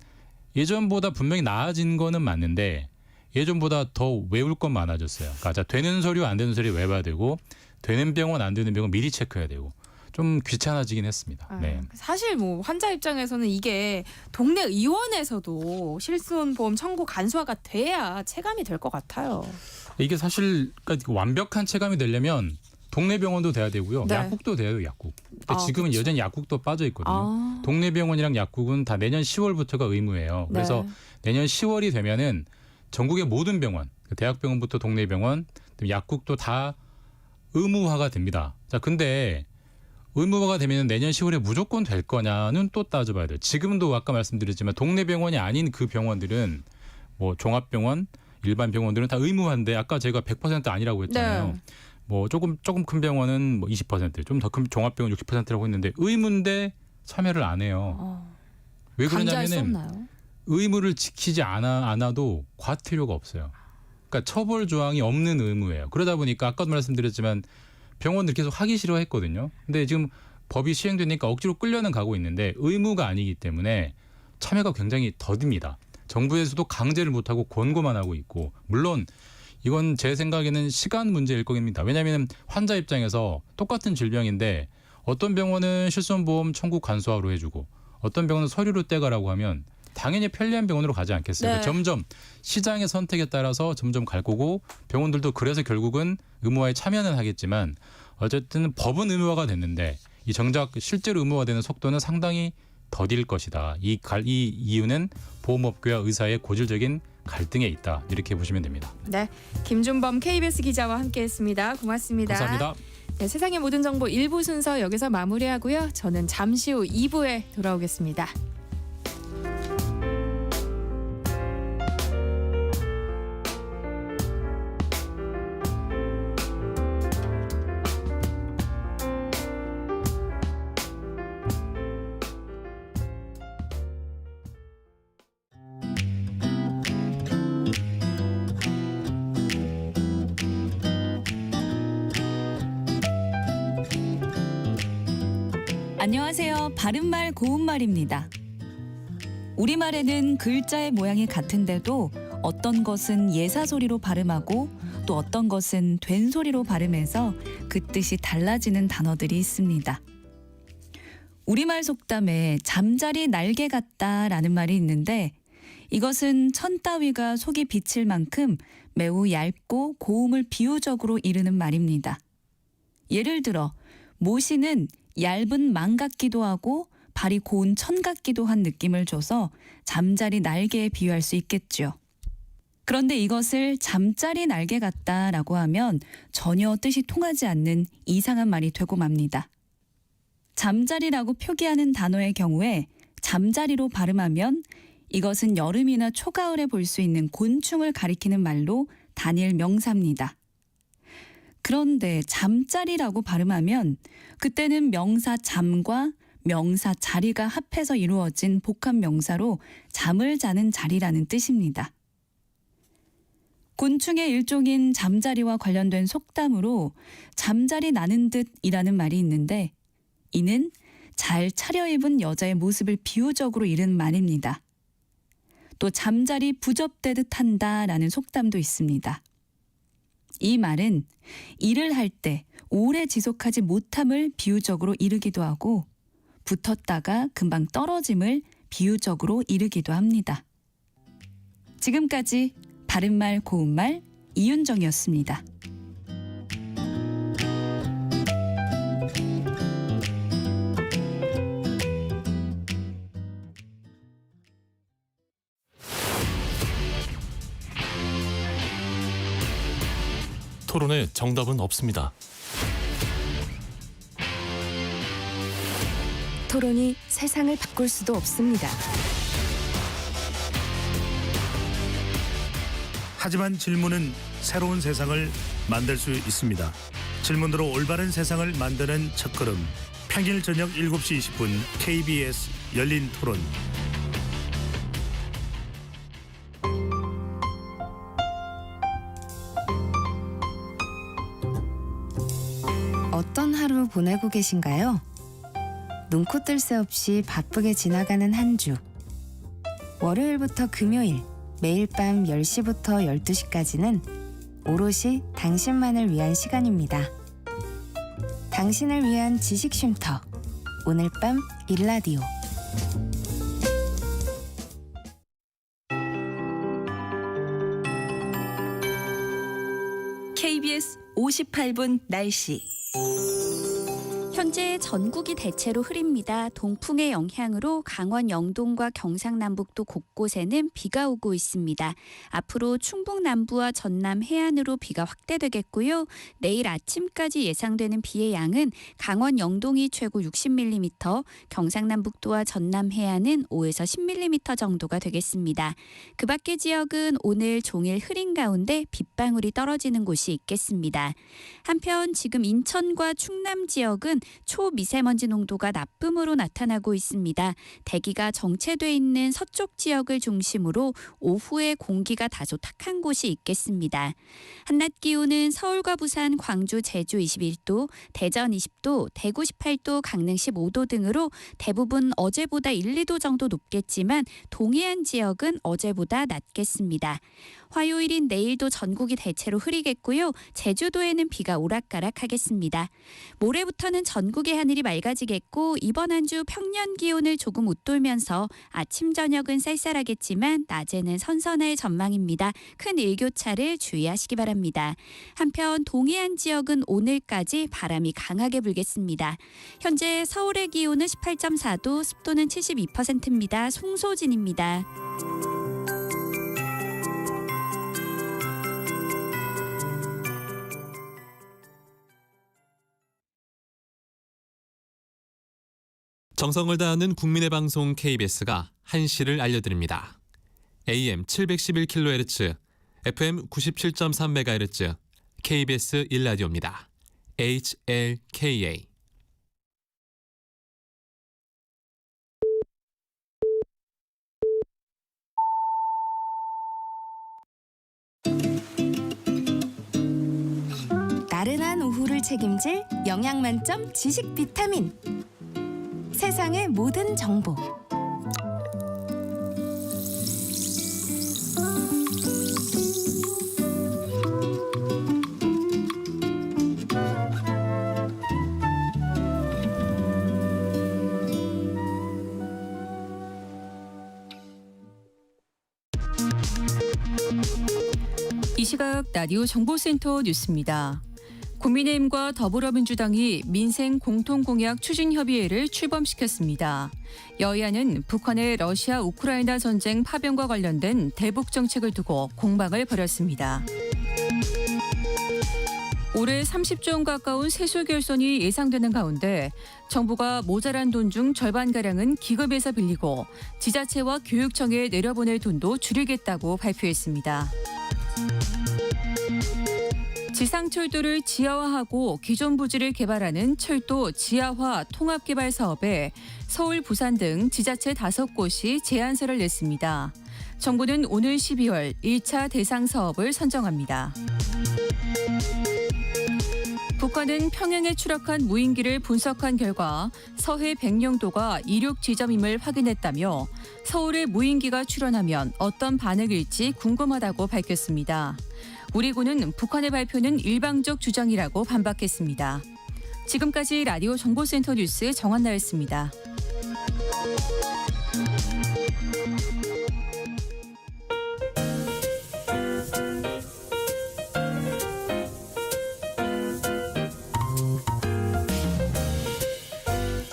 예전보다 분명히 나아진 거는 맞는데 예전보다 더 외울 건 많아졌어요. 그러니까 되는 서류 안 되는 서류 외워야 되고 되는 병원 안 되는 병원 미리 체크해야 되고 좀 귀찮아지긴 했습니다. 네. 사실 뭐 환자 입장에서는 이게 동네 의원에서도 실손보험 청구 간소화가 돼야 체감이 될 것 같아요. 이게 사실 그러니까 완벽한 체감이 되려면 동네 병원도 돼야 되고요. 네. 약국도 돼요, 약국. 근데 지금은 그렇죠. 여전히 약국도 빠져 있거든요. 아. 동네 병원이랑 약국은 다 내년 10월부터가 의무예요. 그래서 네. 내년 10월이 되면은 전국의 모든 병원, 대학병원부터 동네 병원, 약국도 다 의무화가 됩니다. 자, 근데 의무화가 되면 내년 10월에 무조건 될 거냐는 또 따져봐야 돼요. 지금도 아까 말씀드렸지만 동네 병원이 아닌 그 병원들은 뭐 종합병원, 일반 병원들은 다 의무화인데 아까 제가 100% 아니라고 했잖아요. 네. 뭐 조금 큰 병원은 뭐 20%, 좀 더 큰 종합병원 60%라고 했는데 의무인데 참여를 안 해요. 왜 강제할 수 그러냐면은 없나요? 의무를 지키지 않아도 과태료가 없어요. 그러니까 처벌 조항이 없는 의무예요. 그러다 보니까 아까도 말씀드렸지만 병원들 계속 하기 싫어했거든요. 근데 지금 법이 시행되니까 억지로 끌려는 가고 있는데 의무가 아니기 때문에 참여가 굉장히 더딥니다. 정부에서도 강제를 못하고 권고만 하고 있고 물론 이건 제 생각에는 시간 문제일 겁니다. 왜냐하면 환자 입장에서 똑같은 질병인데 어떤 병원은 실손보험 청구 간소화로 해주고 어떤 병원은 서류로 떼가라고 하면 당연히 편리한 병원으로 가지 않겠어요. 네. 점점 시장의 선택에 따라서 점점 갈 거고 병원들도 그래서 결국은 의무화에 참여는 하겠지만 어쨌든 법은 의무화가 됐는데 이 정작 실제로 의무화되는 속도는 상당히 더딜 것이다. 이 이유는 보험업계와 의사의 고질적인 갈등에 있다. 이렇게 보시면 됩니다. 네, 김준범 KBS 기자와 함께했습니다. 고맙습니다. 감사합니다. 네, 세상의 모든 정보 1부 순서 여기서 마무리하고요. 저는 잠시 후 2부에 돌아오겠습니다. 안녕하세요. 바른말 고운말입니다. 우리말에는 글자의 모양이 같은데도 어떤 것은 예사소리로 발음하고 또 어떤 것은 된소리로 발음해서 그 뜻이 달라지는 단어들이 있습니다. 우리말 속담에 잠자리 날개 같다라는 말이 있는데 이것은 천 따위가 속이 비칠 만큼 매우 얇고 고음을 비유적으로 이르는 말입니다. 예를 들어 모시는 얇은 망 같기도 하고 발이 고운 천 같기도 한 느낌을 줘서 잠자리 날개에 비유할 수 있겠죠. 그런데 이것을 잠자리 날개 같다라고 하면 전혀 뜻이 통하지 않는 이상한 말이 되고 맙니다. 잠자리라고 표기하는 단어의 경우에 잠자리로 발음하면 이것은 여름이나 초가을에 볼 수 있는 곤충을 가리키는 말로 단일 명사입니다. 그런데 잠자리라고 발음하면 그때는 명사 잠과 명사 자리가 합해서 이루어진 복합 명사로 잠을 자는 자리라는 뜻입니다. 곤충의 일종인 잠자리와 관련된 속담으로 잠자리 나는 듯이라는 말이 있는데 이는 잘 차려입은 여자의 모습을 비유적으로 이른 말입니다. 또 잠자리 부접대듯 한다라는 속담도 있습니다. 이 말은 일을 할 때 오래 지속하지 못함을 비유적으로 이르기도 하고 붙었다가 금방 떨어짐을 비유적으로 이르기도 합니다. 지금까지 바른말 고운말 이윤정이었습니다. 토론에 정답은 없습니다. 토론이 세상을 바꿀 수도 없습니다. 하지만 질문은 새로운 세상을 만들 수 있습니다. 질문으로 올바른 세상을 만드는 첫걸음. 평일 저녁 7시 20분 KBS 열린 토론. 어떤 하루 보내고 계신가요? 눈코 뜰 새 없이 바쁘게 지나가는 한 주. 월요일부터 금요일, 매일 밤 10시부터 12시까지는 오롯이 당신만을 위한 시간입니다. 당신을 위한 지식 쉼터. 오늘 밤 일라디오. KBS 58분 날씨. 현재 전국이 대체로 흐립니다. 동풍의 영향으로 강원 영동과 경상남북도 곳곳에는 비가 오고 있습니다. 앞으로 충북 남부와 전남 해안으로 비가 확대되겠고요. 내일 아침까지 예상되는 비의 양은 강원 영동이 최고 60mm, 경상남북도와 전남 해안은 5에서 10mm 정도가 되겠습니다. 그 밖의 지역은 오늘 종일 흐린 가운데 빗방울이 떨어지는 곳이 있겠습니다. 한편 지금 인천과 충남 지역은 초미세먼지 농도가 나쁨으로 나타나고 있습니다. 대기가 정체돼 있는 서쪽 지역을 중심으로 오후에 공기가 다소 탁한 곳이 있겠습니다. 한낮 기온은 서울과 부산, 광주, 제주 21도, 대전 20도, 대구 18도, 강릉 15도 등으로 대부분 어제보다 1, 2도 정도 높겠지만 동해안 지역은 어제보다 낮겠습니다. 화요일인 내일도 전국이 대체로 흐리겠고요. 제주도에는 비가 오락가락하겠습니다. 모레부터는 전국의 하늘이 맑아지겠고 이번 한 주 평년 기온을 조금 웃돌면서 아침 저녁은 쌀쌀하겠지만 낮에는 선선할 전망입니다. 큰 일교차를 주의하시기 바랍니다. 한편 동해안 지역은 오늘까지 바람이 강하게 불겠습니다. 현재 서울의 기온은 18.4도, 습도는 72%입니다. 송소진입니다. 정성을 다하는 국민의 방송 KBS가 한시를 알려드립니다. AM 711kHz, FM 97.3MHz, KBS 1라디오입니다. HLKA. 나른한 오후를 책임질 영양 만점 지식 비타민. 세상의 모든 정보. 이 시각 라디오 정보센터 뉴스입니다. 국민의힘과 더불어민주당이 민생 공통공약 추진협의회를 출범시켰습니다. 여야는 북한의 러시아 우크라이나 전쟁 파병과 관련된 대북 정책을 두고 공방을 벌였습니다. 올해 30조 원 가까운 세수 결손이 예상되는 가운데 정부가 모자란 돈 중 절반가량은 기금에서 빌리고 지자체와 교육청에 내려보낼 돈도 줄이겠다고 발표했습니다. 지상철도를 지하화하고 기존 부지를 개발하는 철도 지하화 통합개발 사업에 서울, 부산 등 지자체 5곳이 제안서를 냈습니다. 정부는 오늘 12월 1차 대상 사업을 선정합니다. 북한은 평양에 추락한 무인기를 분석한 결과 서해 백령도가 이륙 지점임을 확인했다며 서울에 무인기가 출현하면 어떤 반응일지 궁금하다고 밝혔습니다. 우리 군은 북한의 발표는 일방적 주장이라고 반박했습니다. 지금까지 라디오 정보센터 뉴스 정한나였습니다.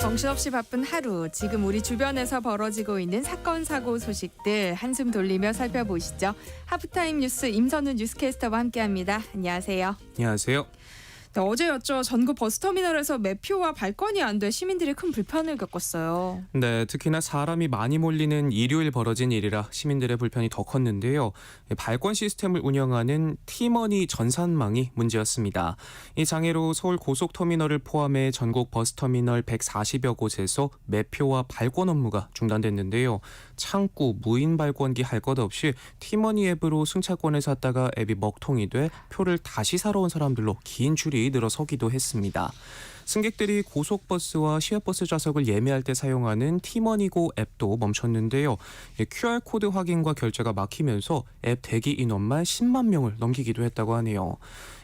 정신없이 바쁜 하루, 지금 우리 주변에서 벌어지고 있는 사건, 사고 소식들 한숨 돌리며 살펴보시죠. 하프타임 뉴스 임선우 뉴스캐스터와 함께합니다. 안녕하세요. 안녕하세요. 네, 어제였죠. 전국 버스터미널에서 매표와 발권이 안 돼 시민들이 큰 불편을 겪었어요. 네, 특히나 사람이 많이 몰리는 일요일 벌어진 일이라 시민들의 불편이 더 컸는데요. 발권 시스템을 운영하는 티머니 전산망이 문제였습니다. 이 장애로 서울 고속터미널을 포함해 전국 버스터미널 140여 곳에서 매표와 발권 업무가 중단됐는데요. 창구, 무인 발권기 할 것 없이 티머니 앱으로 승차권을 샀다가 앱이 먹통이 돼 표를 다시 사러 온 사람들로 긴 줄이 늘어서기도 했습니다. 승객들이 고속버스와 시외버스 좌석을 예매할 때 사용하는 티머니고 앱도 멈췄는데요. QR코드 확인과 결제가 막히면서 앱 대기 인원만 10만 명을 넘기기도 했다고 하네요.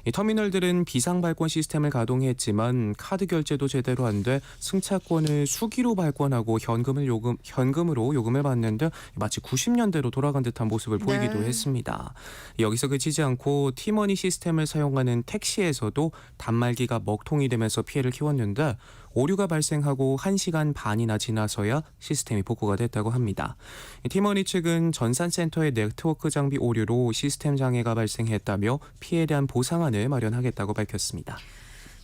이 터미널들은 비상발권 시스템을 가동했지만 카드 결제도 제대로 안 돼 승차권을 수기로 발권하고 현금으로 요금을 받는데 마치 90년대로 돌아간 듯한 모습을 보이기도 했습니다. 여기서 그치지 않고 티머니 시스템을 사용하는 택시에서도 단말기가 먹통이 되면서 피해를 키웠는데 오류가 발생하고 1시간 반이나 지나서야 시스템이 복구가 됐다고 합니다. 티머니 측은 전산센터의 네트워크 장비 오류로 시스템 장애가 발생했다며 피해에 대한 보상안을 마련하겠다고 밝혔습니다.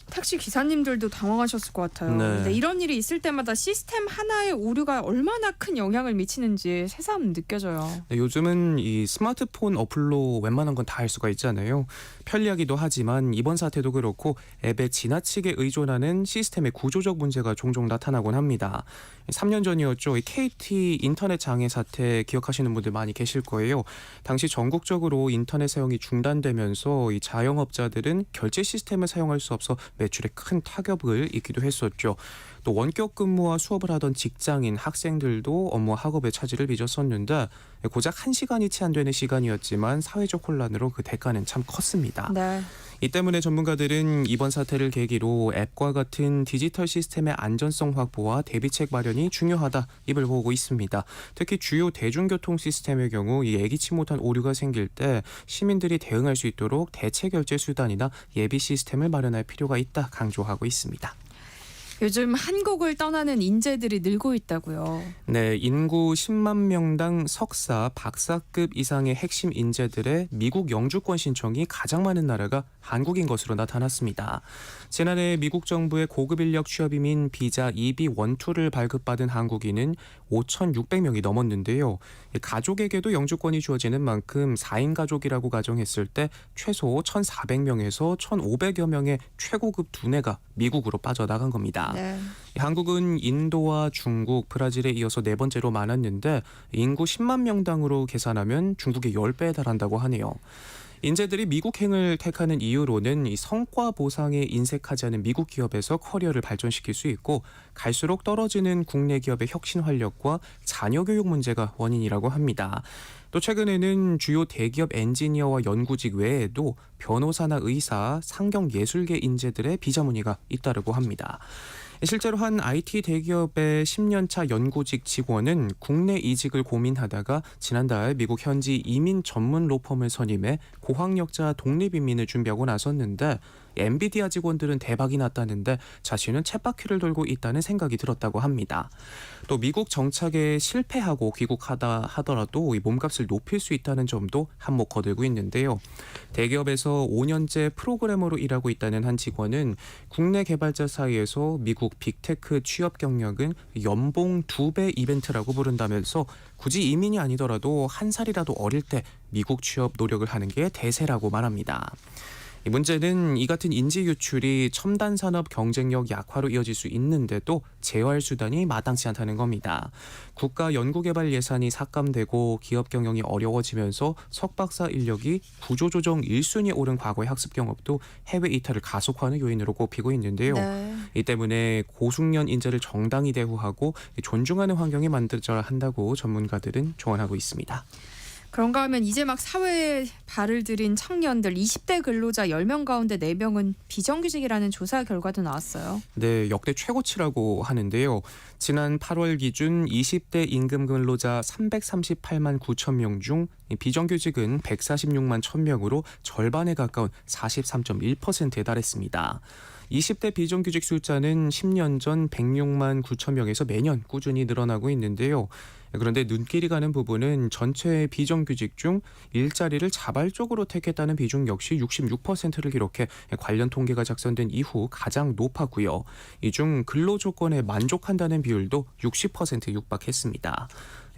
택시 기사님들도 당황하셨을 것 같아요. 네. 근데 이런 일이 있을 때마다 시스템 하나의 오류가 얼마나 큰 영향을 미치는지 새삼 느껴져요. 네, 요즘은 이 스마트폰 어플로 웬만한 건 다 할 수가 있잖아요. 편리하기도 하지만 이번 사태도 그렇고 앱에 지나치게 의존하는 시스템의 구조적 문제가 종종 나타나곤 합니다. 3년 전이었죠. 이 KT 인터넷 장애 사태 기억하시는 분들 많이 계실 거예요. 당시 전국적으로 인터넷 사용이 중단되면서 이 자영업자들은 결제 시스템을 사용할 수 없어 매출에 큰 타격을 입기도 했었죠. 또 원격 근무와 수업을 하던 직장인, 학생들도 업무와 학업에 차질을 빚었었는데 고작 1시간이 채 안 되는 시간이었지만 사회적 혼란으로 그 대가는 참 컸습니다. 네. 이 때문에 전문가들은 이번 사태를 계기로 앱과 같은 디지털 시스템의 안전성 확보와 대비책 마련이 중요하다 입을 모으고 있습니다. 특히 주요 대중교통 시스템의 경우 이 예기치 못한 오류가 생길 때 시민들이 대응할 수 있도록 대체 결제 수단이나 예비 시스템을 마련할 필요가 있다 강조하고 있습니다. 요즘 한국을 떠나는 인재들이 늘고 있다고요. 네, 인구 10만 명당 석사, 박사급 이상의 핵심 인재들의 미국 영주권 신청이 가장 많은 나라가 한국인 것으로 나타났습니다. 지난해 미국 정부의 고급 인력 취업 이민 비자 EB-1,2를 발급받은 한국인은 5,600명이 넘었는데요. 가족에게도 영주권이 주어지는 만큼 4인 가족이라고 가정했을 때 최소 1,400명에서 1,500여 명의 최고급 두뇌가 미국으로 빠져나간 겁니다. 네. 한국은 인도와 중국, 브라질에 이어서 네 번째로 많았는데 인구 10만 명당으로 계산하면 중국의 10배에 달한다고 하네요. 인재들이 미국행을 택하는 이유로는 이 성과 보상에 인색하지 않은 미국 기업에서 커리어를 발전시킬 수 있고 갈수록 떨어지는 국내 기업의 혁신 활력과 자녀 교육 문제가 원인이라고 합니다. 또 최근에는 주요 대기업 엔지니어와 연구직 외에도 변호사나 의사, 상경 예술계 인재들의 비자 문의가 잇따르고 합니다. 실제로 한 IT 대기업의 10년차 연구직 직원은 국내 이직을 고민하다가 지난달 미국 현지 이민 전문 로펌을 선임해 고학력자 독립이민을 준비하고 나섰는데 엔비디아 직원들은 대박이 났다는데 자신은 쳇바퀴를 돌고 있다는 생각이 들었다고 합니다. 또 미국 정착에 실패하고 귀국하다 하더라도 이 몸값을 높일 수 있다는 점도 한몫 거들고 있는데요. 대기업에서 5년째 프로그래머로 일하고 있다는 한 직원은 국내 개발자 사이에서 미국 빅테크 취업 경력은 연봉 2배 이벤트라고 부른다면서 굳이 이민이 아니더라도 한 살이라도 어릴 때 미국 취업 노력을 하는 게 대세라고 말합니다. 이 문제는 이 같은 인재 유출이 첨단 산업 경쟁력 약화로 이어질 수 있는데도 제어할 수단이 마땅치 않다는 겁니다. 국가 연구개발 예산이 삭감되고 기업 경영이 어려워지면서 석박사 인력이 구조조정 1순위에 오른 과거의 학습 경험도 해외 이탈을 가속화하는 요인으로 꼽히고 있는데요. 네. 이 때문에 고숙련 인재를 정당히 대우하고 존중하는 환경이 만들어져야 한다고 전문가들은 조언하고 있습니다. 그런가 하면 이제 막 사회에 발을 들인 청년들 20대 근로자 10명 가운데 4명은 비정규직이라는 조사 결과도 나왔어요. 네, 역대 최고치라고 하는데요. 지난 8월 기준 20대 임금 근로자 338만 9천 명 중 비정규직은 146만 1,000명으로 절반에 가까운 43.1%에 달했습니다. 20대 비정규직 숫자는 10년 전 106만 9천 명에서 매년 꾸준히 늘어나고 있는데요. 그런데 눈길이 가는 부분은 전체 비정규직 중 일자리를 자발적으로 택했다는 비중 역시 66%를 기록해 관련 통계가 작성된 이후 가장 높았고요. 이 중 근로 조건에 만족한다는 비율도 60%에 육박했습니다.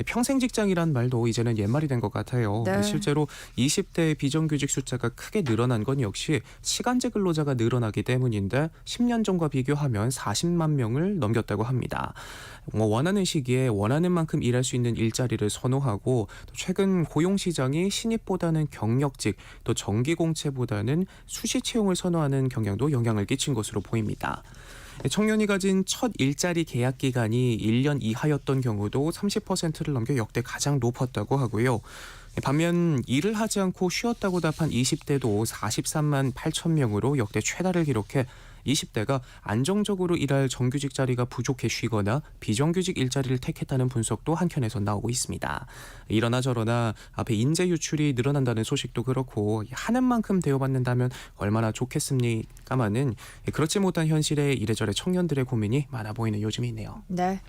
평생 직장이란 말도 이제는 옛말이 된 것 같아요. 네. 실제로 20대 비정규직 숫자가 크게 늘어난 건 역시 시간제 근로자가 늘어나기 때문인데 10년 전과 비교하면 40만 명을 넘겼다고 합니다. 원하는 시기에 원하는 만큼 일할 수 있는 일자리를 선호하고 또 최근 고용시장이 신입보다는 경력직 또 정기공채보다는 수시 채용을 선호하는 경향도 영향을 끼친 것으로 보입니다. 청년이 가진 첫 일자리 계약 기간이 1년 이하였던 경우도 30%를 넘겨 역대 가장 높았다고 하고요. 반면 일을 하지 않고 쉬었다고 답한 20대도 43만 8천 명으로 역대 최다를 기록해 20대가 안정적으로 일할 정규직 자리가 부족해 쉬거나 비정규직 일자리를 택했다는 분석도 한켠에서 나오고 있습니다. 이러나 저러나 앞에 인재 유출이 늘어난다는 소식도 그렇고 하는 만큼 대우받는다면 얼마나 좋겠습니까마는 그렇지 못한 현실에 이래저래 청년들의 고민이 많아 보이는 요즘이네요. 네.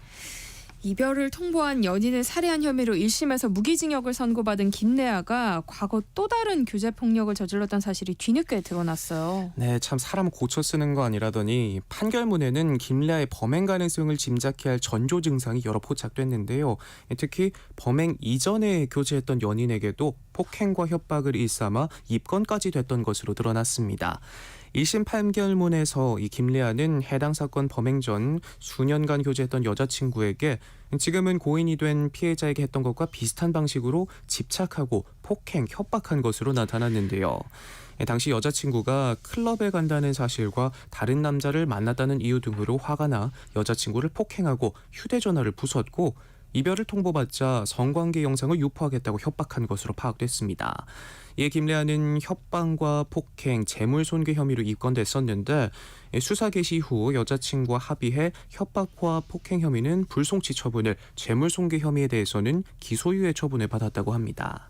이별을 통보한 연인을 살해한 혐의로 1심에서 무기징역을 선고받은 김래아가 과거 또 다른 교제 폭력을 저질렀던 사실이 뒤늦게 드러났어요. 네, 참 사람 고쳐 쓰는 거 아니라더니 판결문에는 김래아의 범행 가능성을 짐작케 할 전조 증상이 여러 포착됐는데요. 특히 범행 이전에 교제했던 연인에게도 폭행과 협박을 일삼아 입건까지 됐던 것으로 드러났습니다. 1심 판결문에서 이 김래아는 해당 사건 범행 전 수년간 교제했던 여자친구에게 지금은 고인이 된 피해자에게 했던 것과 비슷한 방식으로 집착하고 폭행, 협박한 것으로 나타났는데요. 당시 여자친구가 클럽에 간다는 사실과 다른 남자를 만났다는 이유 등으로 화가 나 여자친구를 폭행하고 휴대전화를 부쉈고 이별을 통보받자 성관계 영상을 유포하겠다고 협박한 것으로 파악됐습니다. 이에 김래아는 협박과 폭행, 재물손괴 혐의로 입건됐었는데 수사 개시 후 여자친구와 합의해 협박과 폭행 혐의는 불송치 처분을, 재물손괴 혐의에 대해서는 기소유예 처분을 받았다고 합니다.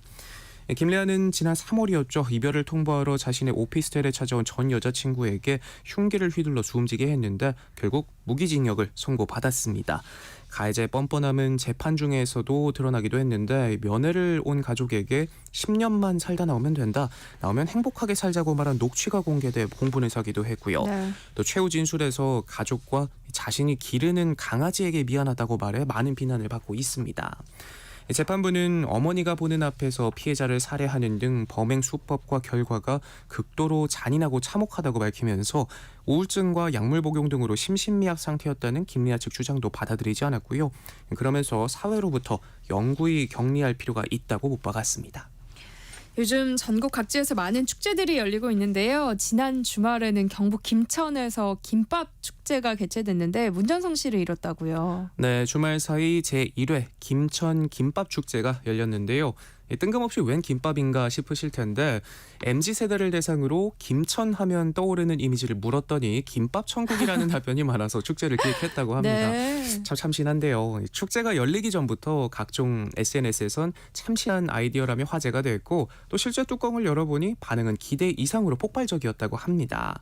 김래아는 지난 3월이었죠. 이별을 통보하러 자신의 오피스텔에 찾아온 전 여자친구에게 흉기를 휘둘러 숨지게 했는데 결국 무기징역을 선고받았습니다. 가해자의 뻔뻔함은 재판 중에서도 드러나기도 했는데 면회를 온 가족에게 10년만 살다 나오면 된다. 나오면 행복하게 살자고 말한 녹취가 공개돼 공분을 사기도 했고요. 네. 또 최후 진술에서 가족과 자신이 기르는 강아지에게 미안하다고 말해 많은 비난을 받고 있습니다. 재판부는 어머니가 보는 앞에서 피해자를 살해하는 등 범행 수법과 결과가 극도로 잔인하고 참혹하다고 밝히면서 우울증과 약물 복용 등으로 심신미약 상태였다는 김래아 측 주장도 받아들이지 않았고요. 그러면서 사회로부터 영구히 격리할 필요가 있다고 못 박았습니다. 요즘 전국 각지에서 많은 축제들이 열리고 있는데요. 지난 주말에는 경북 김천에서 김밥 축제가 개최됐는데 문전성시를 이뤘다고요. 네, 주말 사이 제1회 김천 김밥 축제가 열렸는데요. 뜬금없이 웬 김밥인가 싶으실 텐데 MZ세대를 대상으로 김천 하면 떠오르는 이미지를 물었더니 김밥 천국이라는 답변이 많아서 축제를 기획했다고 합니다. 네. 참 참신한데요. 축제가 열리기 전부터 각종 SNS에선 참신한 아이디어라며 화제가 됐고 또 실제 뚜껑을 열어보니 반응은 기대 이상으로 폭발적이었다고 합니다.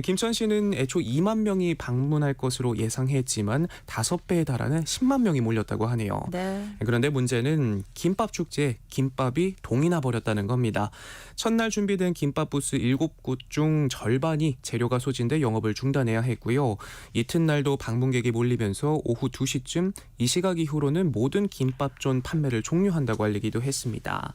김천시는 애초 2만 명이 방문할 것으로 예상했지만 5배에 달하는 10만 명이 몰렸다고 하네요. 네. 그런데 문제는 김밥 축제에 김밥이 동이 나버렸다는 겁니다. 첫날 준비된 김밥 부스 7곳 중 절반이 재료가 소진돼 영업을 중단해야 했고요. 이튿날도 방문객이 몰리면서 오후 2시쯤 이 시각 이후로는 모든 김밥존 판매를 종료한다고 알리기도 했습니다.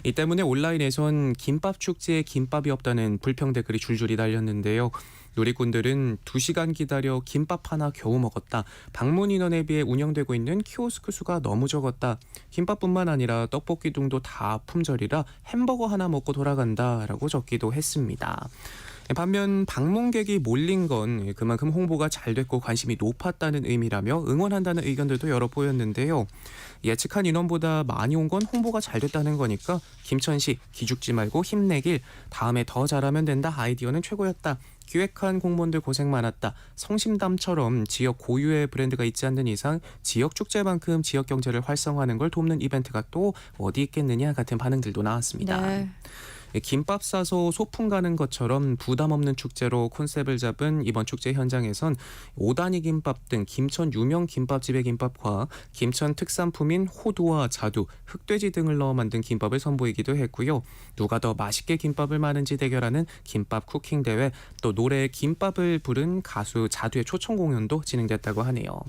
이 때문에 온라인에선 김밥 축제에 김밥이 없다는 불평 댓글이 줄줄이 달렸는데요. 누리꾼들은 2시간 기다려 김밥 하나 겨우 먹었다. 방문 인원에 비해 운영되고 있는 키오스크 수가 너무 적었다. 김밥뿐만 아니라 떡볶이 등도 다 품절이라 햄버거 하나 먹고 돌아간다라고 적기도 했습니다. 반면 방문객이 몰린 건 그만큼 홍보가 잘 됐고 관심이 높았다는 의미라며 응원한다는 의견들도 여러 보였는데요. 예측한 인원보다 많이 온 건 홍보가 잘 됐다는 거니까 김천시 기죽지 말고 힘내길, 다음에 더 잘하면 된다, 아이디어는 최고였다, 기획한 공무원들 고생 많았다, 성심담처럼 지역 고유의 브랜드가 있지 않는 이상 지역 축제만큼 지역 경제를 활성화하는 걸 돕는 이벤트가 또 어디 있겠느냐 같은 반응들도 나왔습니다. 네. 김밥 싸서 소풍 가는 것처럼 부담 없는 축제로 컨셉을 잡은 이번 축제 현장에선 오다니 김밥 등 김천 유명 김밥집의 김밥과 김천 특산품인 호두와 자두, 흑돼지 등을 넣어 만든 김밥을 선보이기도 했고요. 누가 더 맛있게 김밥을 마는지 대결하는 김밥 쿠킹 대회, 또 노래에 김밥을 부른 가수 자두의 초청 공연도 진행됐다고 하네요.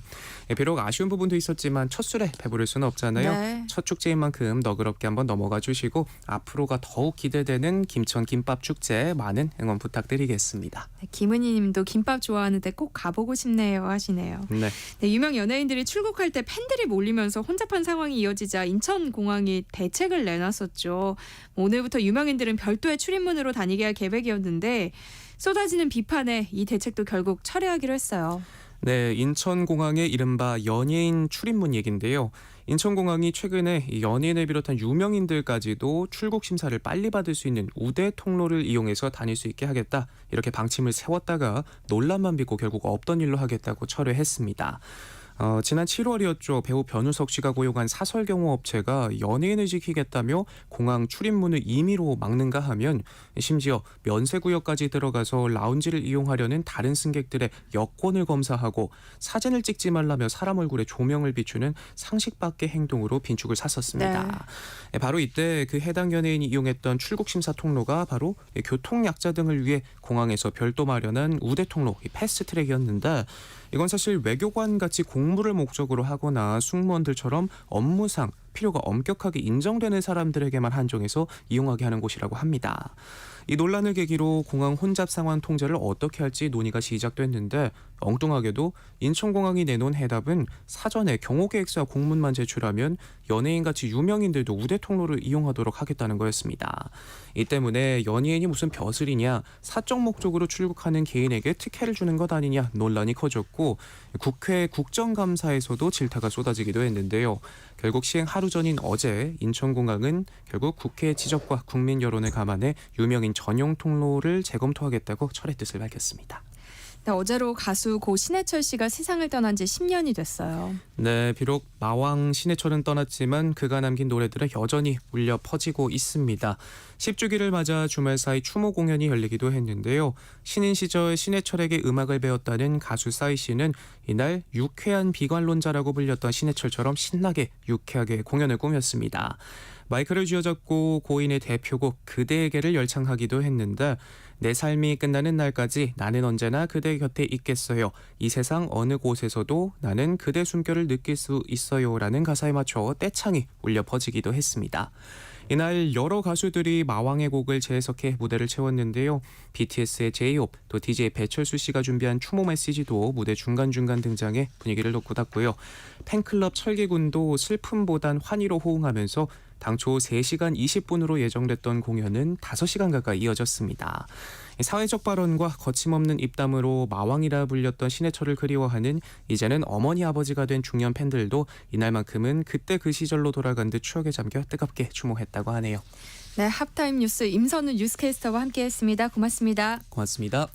비록 아쉬운 부분도 있었지만 첫 술에 배부를 수는 없잖아요. 네. 첫 축제인 만큼 너그럽게 한번 넘어가 주시고 앞으로가 더욱 기대되는 김천 김밥 축제 많은 응원 부탁드리겠습니다. 네, 김은희 님도 김밥 좋아하는데 꼭 가보고 싶네요 하시네요. 네. 네, 유명 연예인들이 출국할 때 팬들이 몰리면서 혼잡한 상황이 이어지자 인천공항이 대책을 내놨었죠. 오늘부터 유명인들은 별도의 출입문으로 다니게 할 계획이었는데 쏟아지는 비판에 이 대책도 결국 철회하기로 했어요. 네, 인천공항의 이른바 연예인 출입문 얘긴데요. 인천공항이 최근에 연예인을 비롯한 유명인들까지도 출국 심사를 빨리 받을 수 있는 우대 통로를 이용해서 다닐 수 있게 하겠다, 이렇게 방침을 세웠다가 논란만 빚고 결국 없던 일로 하겠다고 철회했습니다. 지난 7월이었죠. 배우 변우석 씨가 고용한 사설경호 업체가 연예인을 지키겠다며 공항 출입문을 임의로 막는가 하면 심지어 면세구역까지 들어가서 라운지를 이용하려는 다른 승객들의 여권을 검사하고 사진을 찍지 말라며 사람 얼굴에 조명을 비추는 상식 밖의 행동으로 빈축을 샀었습니다. 네, 바로 이때 그 해당 연예인이 이용했던 출국심사 통로가 바로 교통약자 등을 위해 공항에서 별도 마련한 우대 통로, 패스트트랙이었는데 이건 사실 외교관 같이 공무를 목적으로 하거나 승무원들처럼 업무상 필요가 엄격하게 인정되는 사람들에게만 한정해서 이용하게 하는 곳이라고 합니다. 이 논란을 계기로 공항 혼잡 상황 통제를 어떻게 할지 논의가 시작됐는데 엉뚱하게도 인천공항이 내놓은 해답은 사전에 경호계획서와 공문만 제출하면 연예인같이 유명인들도 우대 통로를 이용하도록 하겠다는 거였습니다. 이 때문에 연예인이 무슨 벼슬이냐, 사적 목적으로 출국하는 개인에게 특혜를 주는 것 아니냐 논란이 커졌고 국회 국정감사에서도 질타가 쏟아지기도 했는데요. 결국 시행 하루 전인 어제 인천공항은 결국 국회 지적과 국민 여론을 감안해 유명인 전용 통로를 재검토하겠다고 철회 뜻을 밝혔습니다. 네, 어제로 가수 고 신해철 씨가 세상을 떠난 지 10년이 됐어요. 네, 비록 마왕 신해철은 떠났지만 그가 남긴 노래들은 여전히 울려 퍼지고 있습니다. 10주기를 맞아 주말 사이 추모 공연이 열리기도 했는데요. 신인 시절 신해철에게 음악을 배웠다는 가수 싸이 씨는 이날 유쾌한 비관론자라고 불렸던 신해철처럼 신나게 유쾌하게 공연을 꾸몄습니다. 마이크를 쥐어잡고 고인의 대표곡 그대에게를 열창하기도 했는데 내 삶이 끝나는 날까지 나는 언제나 그대 곁에 있겠어요. 이 세상 어느 곳에서도 나는 그대 숨결을 느낄 수 있어요. 라는 가사에 맞춰 떼창이 울려 퍼지기도 했습니다. 이날 여러 가수들이 마왕의 곡을 재해석해 무대를 채웠는데요. BTS의 제이홉, 또 DJ 배철수 씨가 준비한 추모 메시지도 무대 중간중간 등장해 분위기를 돋구었고요. 팬클럽 철기군도 슬픔보단 환희로 호응하면서 당초 3시간 20분으로 예정됐던 공연은 5시간 가까이 이어졌습니다. 사회적 발언과 거침없는 입담으로 마왕이라 불렸던 신해철을 그리워하는 이제는 어머니 아버지가 된 중년 팬들도 이날만큼은 그때 그 시절로 돌아간 듯 추억에 잠겨 뜨겁게 추모했다고 하네요. 네, 합타임 뉴스 임선우 뉴스캐스터와 함께했습니다. 고맙습니다. 고맙습니다.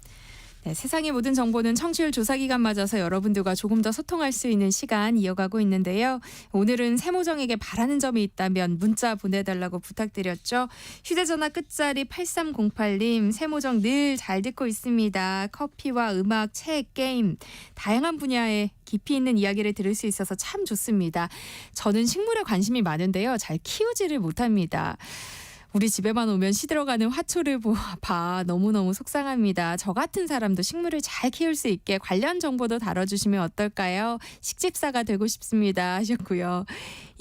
네, 세상의 모든 정보는 청취율 조사 기간 맞아서 여러분들과 조금 더 소통할 수 있는 시간 이어가고 있는데요. 오늘은 세모정에게 바라는 점이 있다면 문자 보내달라고 부탁드렸죠. 휴대전화 끝자리 8308님, 세모정 늘 잘 듣고 있습니다. 커피와 음악, 책, 게임 다양한 분야의 깊이 있는 이야기를 들을 수 있어서 참 좋습니다. 저는 식물에 관심이 많은데요. 잘 키우지를 못합니다. 우리 집에만 오면 시들어가는 화초를 봐 너무너무 속상합니다. 저 같은 사람도 식물을 잘 키울 수 있게 관련 정보도 다뤄주시면 어떨까요? 식집사가 되고 싶습니다 하셨고요.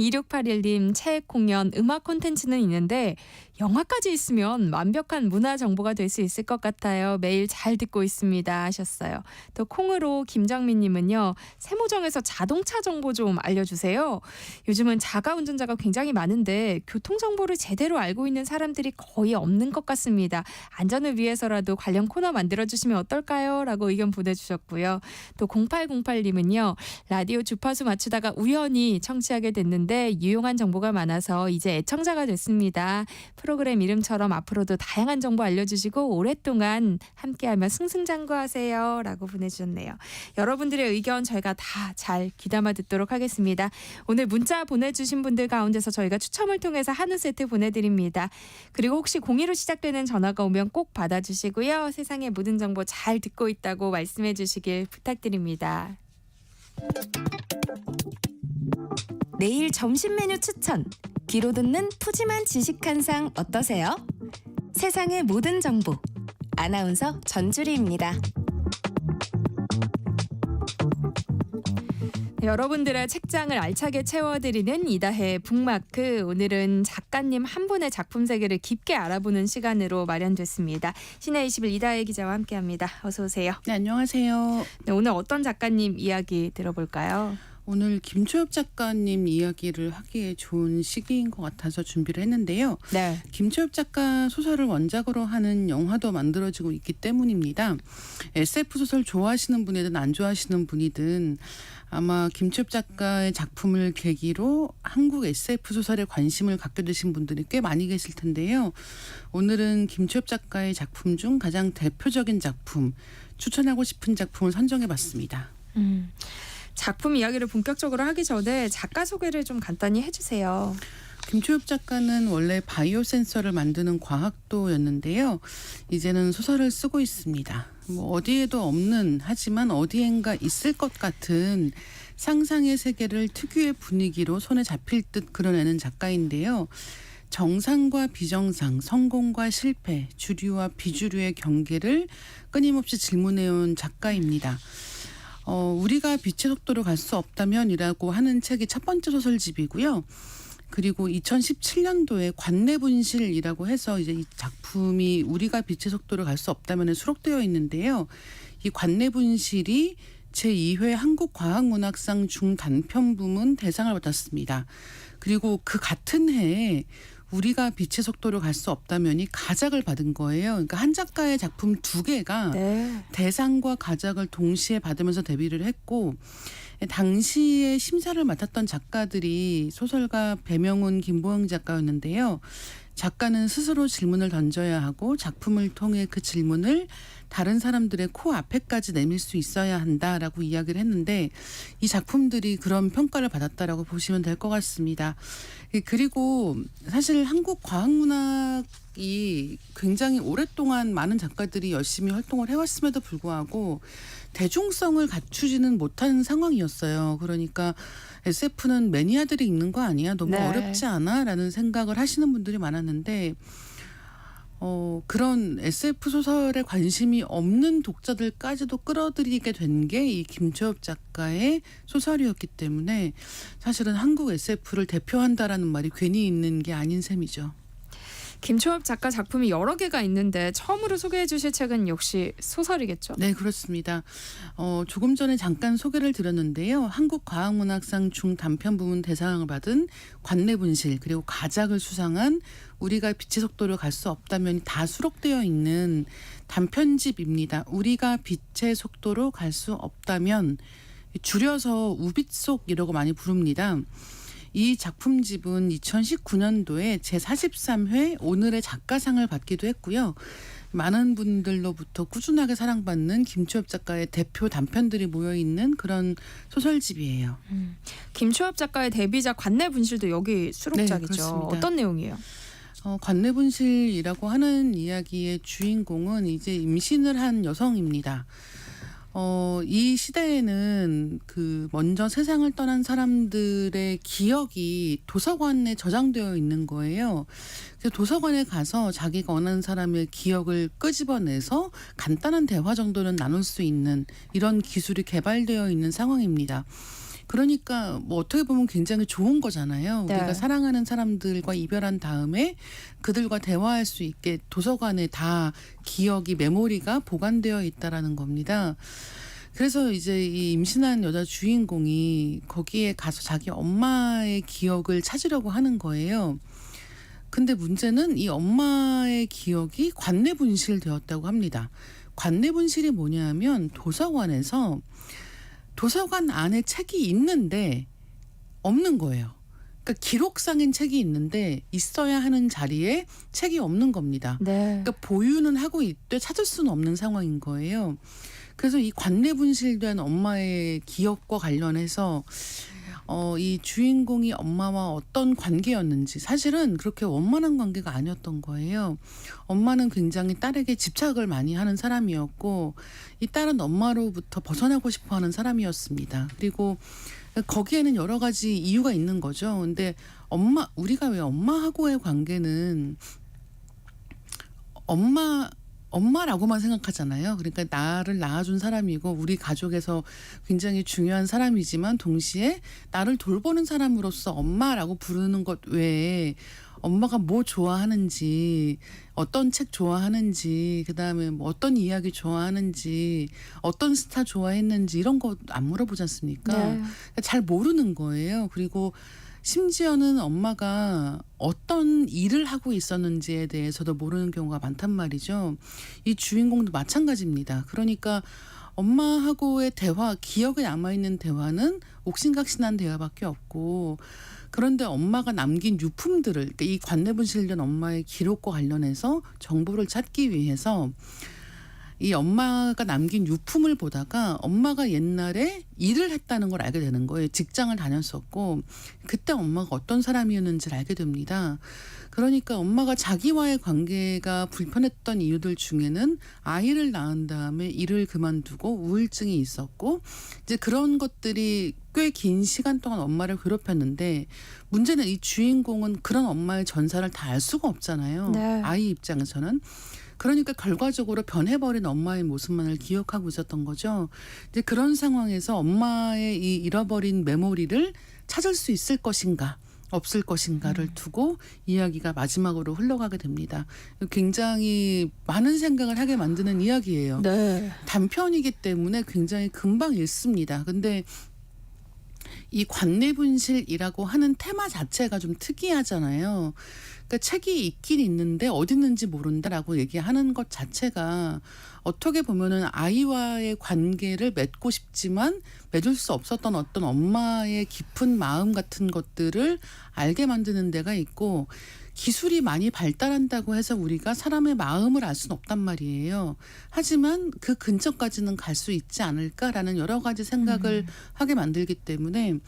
2681님, 책, 공연, 음악 콘텐츠는 있는데 영화까지 있으면 완벽한 문화 정보가 될 수 있을 것 같아요. 매일 잘 듣고 있습니다 하셨어요. 또 콩으로 김정민님은요. 세모정에서 자동차 정보 좀 알려주세요. 요즘은 자가 운전자가 굉장히 많은데 교통정보를 제대로 알고 있는 사람들이 거의 없는 것 같습니다. 안전을 위해서라도 관련 코너 만들어주시면 어떨까요? 라고 의견 보내주셨고요. 또 0808님은요. 라디오 주파수 맞추다가 우연히 청취하게 됐는데 유용한 정보가 많아서 이제 애청자가 됐습니다. 프로그램 이름처럼 앞으로도 다양한 정보 알려주시고 오랫동안 함께하며 승승장구하세요 라고 보내주셨네요. 여러분들의 의견 저희가 다 잘 귀담아 듣도록 하겠습니다. 오늘 문자 보내주신 분들 가운데서 저희가 추첨을 통해서 한우 세트 보내드립니다. 그리고 혹시 02로 시작되는 전화가 오면 꼭 받아주시고요. 세상의 모든 정보 잘 듣고 있다고 말씀해 주시길 부탁드립니다. 내일 점심 메뉴 추천. 귀로 듣는 푸짐한 지식 한 상 어떠세요? 세상의 모든 정보. 아나운서 전주리입니다. 여러분들의 책장을 알차게 채워드리는 이다혜 북마크. 오늘은 작가님 한 분의 작품 세계를 깊게 알아보는 시간으로 마련됐습니다. 시내 21 이다혜 기자와 함께합니다. 어서 오세요. 네, 안녕하세요. 네, 오늘 어떤 작가님 이야기 들어볼까요? 오늘 김초엽 작가님 이야기를 하기에 좋은 시기인 것 같아서 준비를 했는데요. 네. 김초엽 작가 소설을 원작으로 하는 영화도 만들어지고 있기 때문입니다. SF 소설 좋아하시는 분이든 안 좋아하시는 분이든 아마 김초엽 작가의 작품을 계기로 한국 SF 소설에 관심을 갖게 되신 분들이 꽤 많이 계실 텐데요. 오늘은 김초엽 작가의 작품 중 가장 대표적인 작품, 추천하고 싶은 작품을 선정해봤습니다. 작품 이야기를 본격적으로 하기 전에 작가 소개를 좀 간단히 해주세요. 김초엽 작가는 원래 바이오 센서를 만드는 과학도였는데요. 이제는 소설을 쓰고 있습니다. 뭐 어디에도 없는, 하지만 어디엔가 있을 것 같은 상상의 세계를 특유의 분위기로 손에 잡힐 듯 그려내는 작가인데요. 정상과 비정상, 성공과 실패, 주류와 비주류의 경계를 끊임없이 질문해온 작가입니다. 우리가 빛의 속도로 갈 수 없다면이라고 하는 책이 첫 번째 소설집이고요. 그리고 2017년도에 관내분실이라고 해서 이제 이 작품이 우리가 빛의 속도로 갈 수 없다면에 수록되어 있는데요. 이 관내분실이 제2회 한국과학문학상 중단편 부문 대상을 받았습니다. 그리고 그 같은 해에 우리가 빛의 속도로 갈 수 없다면이 가작을 받은 거예요. 그러니까 한 작가의 작품 2개가 네. 대상과 가작을 동시에 받으면서 데뷔를 했고, 당시에 심사를 맡았던 작가들이 소설가 배명훈, 김보영 작가였는데요. 작가는 스스로 질문을 던져야 하고 작품을 통해 그 질문을 다른 사람들의 코앞에까지 내밀 수 있어야 한다라고 이야기를 했는데, 이 작품들이 그런 평가를 받았다라고 보시면 될 것 같습니다. 그리고 사실 한국 과학문학이 굉장히 오랫동안 많은 작가들이 열심히 활동을 해왔음에도 불구하고 대중성을 갖추지는 못한 상황이었어요. 그러니까 SF는 매니아들이 읽는 거 아니야? 너무 네. 어렵지 않아? 라는 생각을 하시는 분들이 많았는데, 그런 SF 소설에 관심이 없는 독자들까지도 끌어들이게 된 게 이 김초엽 작가의 소설이었기 때문에 사실은 한국 SF를 대표한다라는 말이 괜히 있는 게 아닌 셈이죠. 김초엽 작가 작품이 여러 개가 있는데 처음으로 소개해 주실 책은 역시 소설이겠죠? 네, 그렇습니다. 조금 전에 잠깐 소개를 드렸는데요. 한국과학문학상 중단편 부문 대상을 받은 관내분실 그리고 가작을 수상한 우리가 빛의 속도로 갈 수 없다면이 다 수록되어 있는 단편집입니다. 우리가 빛의 속도로 갈 수 없다면, 줄여서 우빛속이라고 많이 부릅니다. 이 작품집은 2019년도에 제43회 오늘의 작가상을 받기도 했고요. 많은 분들로부터 꾸준하게 사랑받는 김초엽 작가의 대표 단편들이 모여있는 그런 소설집이에요. 김초엽 작가의 데뷔작 관내분실도 여기 수록작이죠. 네, 그렇습니다. 어떤 내용이에요? 관내분실이라고 하는 이야기의 주인공은 이제 임신을 한 여성입니다. 이 시대에는 먼저 세상을 떠난 사람들의 기억이 도서관에 저장되어 있는 거예요. 그래서 도서관에 가서 자기가 원하는 사람의 기억을 끄집어내서 간단한 대화 정도는 나눌 수 있는 이런 기술이 개발되어 있는 상황입니다. 그러니까 어떻게 보면 굉장히 좋은 거잖아요. 네. 우리가 사랑하는 사람들과 이별한 다음에 그들과 대화할 수 있게 도서관에 다 기억이 메모리가 보관되어 있다라는 겁니다. 그래서 이제 이 임신한 여자 주인공이 거기에 가서 자기 엄마의 기억을 찾으려고 하는 거예요. 근데 문제는 이 엄마의 기억이 관내분실되었다고 합니다. 관내분실이 뭐냐면 도서관 안에 책이 있는데 없는 거예요. 그러니까 기록상인 책이 있는데 있어야 하는 자리에 책이 없는 겁니다. 네. 그러니까 보유는 하고 있되 찾을 수는 없는 상황인 거예요. 그래서 이 관내분실된 엄마의 기억과 관련해서 이 주인공이 엄마와 어떤 관계였는지, 사실은 그렇게 원만한 관계가 아니었던 거예요. 엄마는 굉장히 딸에게 집착을 많이 하는 사람이었고 이 딸은 엄마로부터 벗어나고 싶어하는 사람이었습니다. 그리고 거기에는 여러 가지 이유가 있는 거죠. 근데 우리가 왜 엄마하고의 관계는 엄마라고만 생각하잖아요. 그러니까 나를 낳아준 사람이고 우리 가족에서 굉장히 중요한 사람이지만 동시에 나를 돌보는 사람으로서 엄마라고 부르는 것 외에 엄마가 뭐 좋아하는지, 어떤 책 좋아하는지, 그다음에 뭐 어떤 이야기 좋아하는지, 어떤 스타 좋아했는지 이런 거 안 물어보지 않습니까? 네. 그러니까 잘 모르는 거예요. 그리고 심지어는 엄마가 어떤 일을 하고 있었는지에 대해서도 모르는 경우가 많단 말이죠. 이 주인공도 마찬가지입니다. 그러니까 엄마하고의 대화, 기억에 남아있는 대화는 옥신각신한 대화밖에 없고, 그런데 엄마가 남긴 유품들을, 그러니까 이 관내분실된 엄마의 기록과 관련해서 정보를 찾기 위해서 이 엄마가 남긴 유품을 보다가 엄마가 옛날에 일을 했다는 걸 알게 되는 거예요. 직장을 다녔었고 그때 엄마가 어떤 사람이었는지를 알게 됩니다. 그러니까 엄마가 자기와의 관계가 불편했던 이유들 중에는 아이를 낳은 다음에 일을 그만두고 우울증이 있었고, 이제 그런 것들이 꽤 긴 시간 동안 엄마를 괴롭혔는데, 문제는 이 주인공은 그런 엄마의 전사를 다 알 수가 없잖아요. 네. 아이 입장에서는. 그러니까 결과적으로 변해버린 엄마의 모습만을 기억하고 있었던 거죠. 이제 그런 상황에서 엄마의 이 잃어버린 메모리를 찾을 수 있을 것인가 없을 것인가를 두고 이야기가 마지막으로 흘러가게 됩니다. 굉장히 많은 생각을 하게 만드는 이야기예요. 네. 단편이기 때문에 굉장히 금방 읽습니다. 근데 이 관내분실이라고 하는 테마 자체가 좀 특이하잖아요. 그러니까 책이 있긴 있는데 어디 있는지 모른다라고 얘기하는 것 자체가 어떻게 보면은 아이와의 관계를 맺고 싶지만 맺을 수 없었던 어떤 엄마의 깊은 마음 같은 것들을 알게 만드는 데가 있고, 기술이 많이 발달한다고 해서 우리가 사람의 마음을 알 수는 없단 말이에요. 하지만 그 근처까지는 갈 수 있지 않을까라는 여러 가지 생각을 하게 만들기 때문에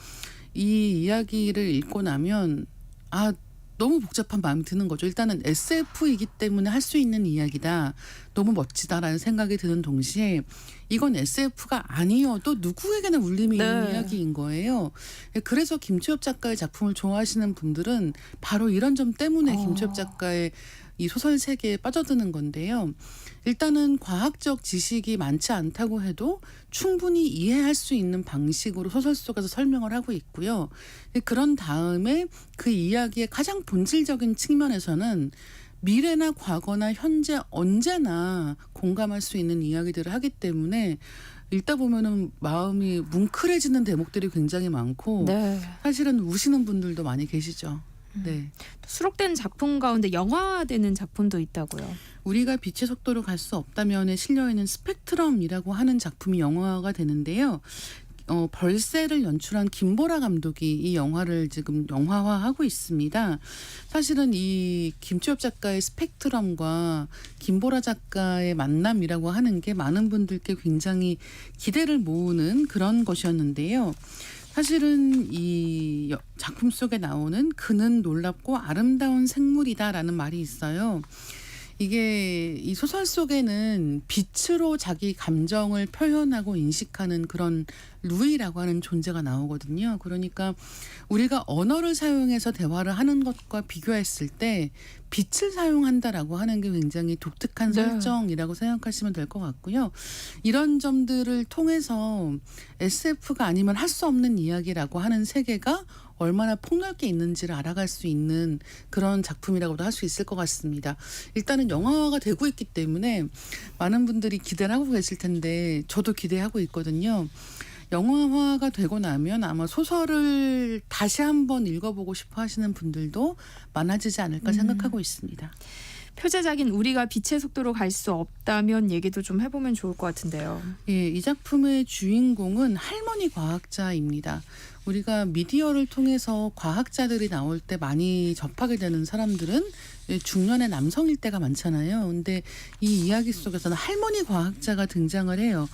이 이야기를 읽고 나면 너무 복잡한 마음이 드는 거죠. 일단은 SF이기 때문에 할 수 있는 이야기다. 너무 멋지다라는 생각이 드는 동시에 이건 SF가 아니어도 누구에게나 울림이 있는 이야기인 거예요. 그래서 김초엽 작가의 작품을 좋아하시는 분들은 바로 이런 점 때문에 김초엽 작가의 이 소설 세계에 빠져드는 건데요. 일단은 과학적 지식이 많지 않다고 해도 충분히 이해할 수 있는 방식으로 소설 속에서 설명을 하고 있고요. 그런 다음에 그 이야기의 가장 본질적인 측면에서는 미래나 과거나 현재 언제나 공감할 수 있는 이야기들을 하기 때문에 읽다 보면은 마음이 뭉클해지는 대목들이 굉장히 많고 네. 사실은 우시는 분들도 많이 계시죠. 네. 수록된 작품 가운데 영화화되는 작품도 있다고요. 우리가 빛의 속도로 갈 수 없다면에 실려있는 스펙트럼이라고 하는 작품이 영화화가 되는데요. 벌새를 연출한 김보라 감독이 이 영화를 지금 영화화하고 있습니다. 사실은 이 김치엽 작가의 스펙트럼과 김보라 작가의 만남이라고 하는 게 많은 분들께 굉장히 기대를 모으는 그런 것이었는데요. 사실은 이 작품 속에 나오는 그는 놀랍고 아름다운 생물이다라는 말이 있어요. 이게 이 소설 속에는 빛으로 자기 감정을 표현하고 인식하는 그런 루이라고 하는 존재가 나오거든요. 그러니까 우리가 언어를 사용해서 대화를 하는 것과 비교했을 때 빛을 사용한다라고 하는 게 굉장히 독특한 설정이라고 생각하시면 될 것 같고요. 이런 점들을 통해서 SF가 아니면 할 수 없는 이야기라고 하는 세계가 얼마나 폭넓게 있는지를 알아갈 수 있는 그런 작품이라고도 할 수 있을 것 같습니다. 일단은 영화화가 되고 있기 때문에 많은 분들이 기대를 하고 계실 텐데 저도 기대하고 있거든요. 영화화가 되고 나면 아마 소설을 다시 한번 읽어보고 싶어 하시는 분들도 많아지지 않을까 생각하고 있습니다. 표제작인 우리가 빛의 속도로 갈 수 없다면 얘기도 좀 해보면 좋을 것 같은데요. 예, 이 작품의 주인공은 할머니 과학자입니다. 우리가 미디어를 통해서 과학자들이 나올 때 많이 접하게 되는 사람들은 중년의 남성일 때가 많잖아요. 근데 이 이야기 속에서는 할머니 과학자가 등장을 해요.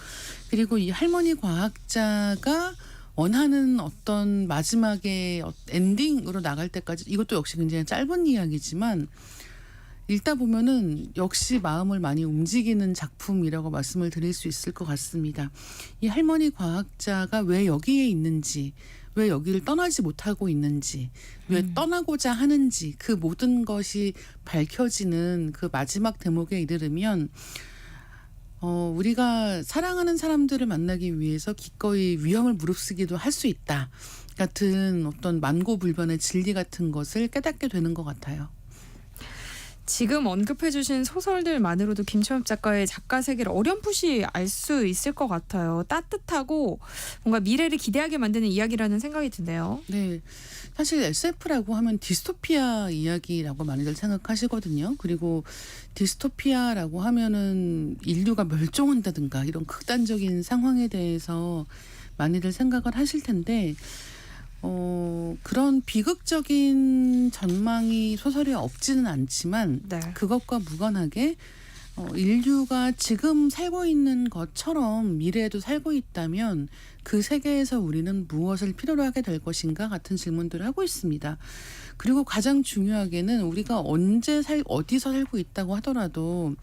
그리고 이 할머니 과학자가 원하는 어떤 마지막에 엔딩으로 나갈 때까지 이것도 역시 굉장히 짧은 이야기지만 읽다 보면은 역시 마음을 많이 움직이는 작품이라고 말씀을 드릴 수 있을 것 같습니다. 이 할머니 과학자가 왜 여기에 있는지, 왜 여기를 떠나지 못하고 있는지, 왜 떠나고자 하는지 그 모든 것이 밝혀지는 그 마지막 대목에 이르르면 우리가 사랑하는 사람들을 만나기 위해서 기꺼이 위험을 무릅쓰기도 할 수 있다 같은 어떤 만고불변의 진리 같은 것을 깨닫게 되는 것 같아요. 지금 언급해주신 소설들만으로도 김치엽 작가의 작가 세계를 어렴풋이 알 수 있을 것 같아요. 따뜻하고 뭔가 미래를 기대하게 만드는 이야기라는 생각이 드네요. 네, 사실 SF라고 하면 디스토피아 이야기라고 많이들 생각하시거든요. 그리고 디스토피아라고 하면은 인류가 멸종한다든가 이런 극단적인 상황에 대해서 많이들 생각을 하실 텐데 그런 비극적인 전망이 소설에 없지는 않지만 네. 그것과 무관하게 인류가 지금 살고 있는 것처럼 미래에도 살고 있다면 그 세계에서 우리는 무엇을 필요로 하게 될 것인가 같은 질문들을 하고 있습니다. 그리고 가장 중요하게는 우리가 어디서 살고 있다고 하더라도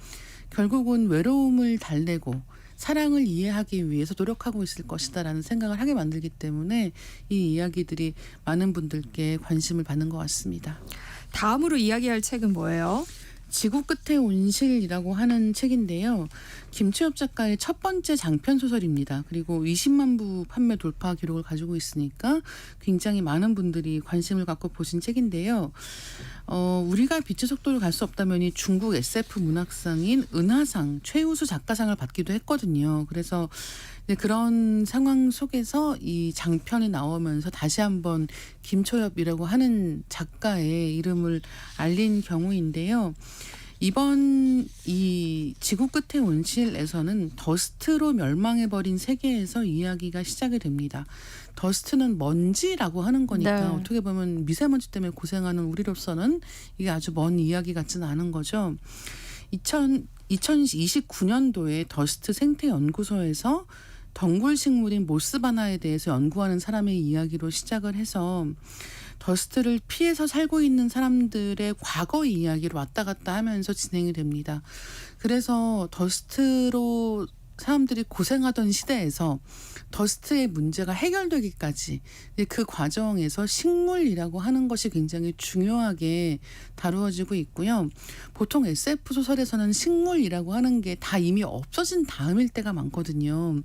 결국은 외로움을 달래고 사랑을 이해하기 위해서 노력하고 있을 것이다라는 생각을 하게 만들기 때문에 이 이야기들이 많은 분들께 관심을 받는 것 같습니다. 다음으로 이야기할 책은 뭐예요? 지구 끝의 온실이라고 하는 책인데요. 김치엽 작가의 첫 번째 장편 소설입니다. 그리고 20만 부 판매 돌파 기록을 가지고 있으니까 굉장히 많은 분들이 관심을 갖고 보신 책인데요. 우리가 빛의 속도로 갈 수 없다면이 중국 SF 문학상인 은하상 최우수 작가상을 받기도 했거든요. 그래서 그런 상황 속에서 이 장편이 나오면서 다시 한번 김초엽이라고 하는 작가의 이름을 알린 경우인데요. 이번 이 지구 끝의 온실에서는 더스트로 멸망해버린 세계에서 이야기가 시작이 됩니다. 더스트는 먼지라고 하는 거니까 네. 어떻게 보면 미세먼지 때문에 고생하는 우리로서는 이게 아주 먼 이야기 같지는 않은 거죠. 2029년도에 더스트 생태연구소에서 덩굴식물인 모스바나에 대해서 연구하는 사람의 이야기로 시작을 해서 더스트를 피해서 살고 있는 사람들의 과거 이야기로 왔다 갔다 하면서 진행이 됩니다. 그래서 더스트로 사람들이 고생하던 시대에서 더스트의 문제가 해결되기까지 그 과정에서 식물이라고 하는 것이 굉장히 중요하게 다루어지고 있고요. 보통 SF 소설에서는 식물이라고 하는 게 다 이미 없어진 다음일 때가 많거든요.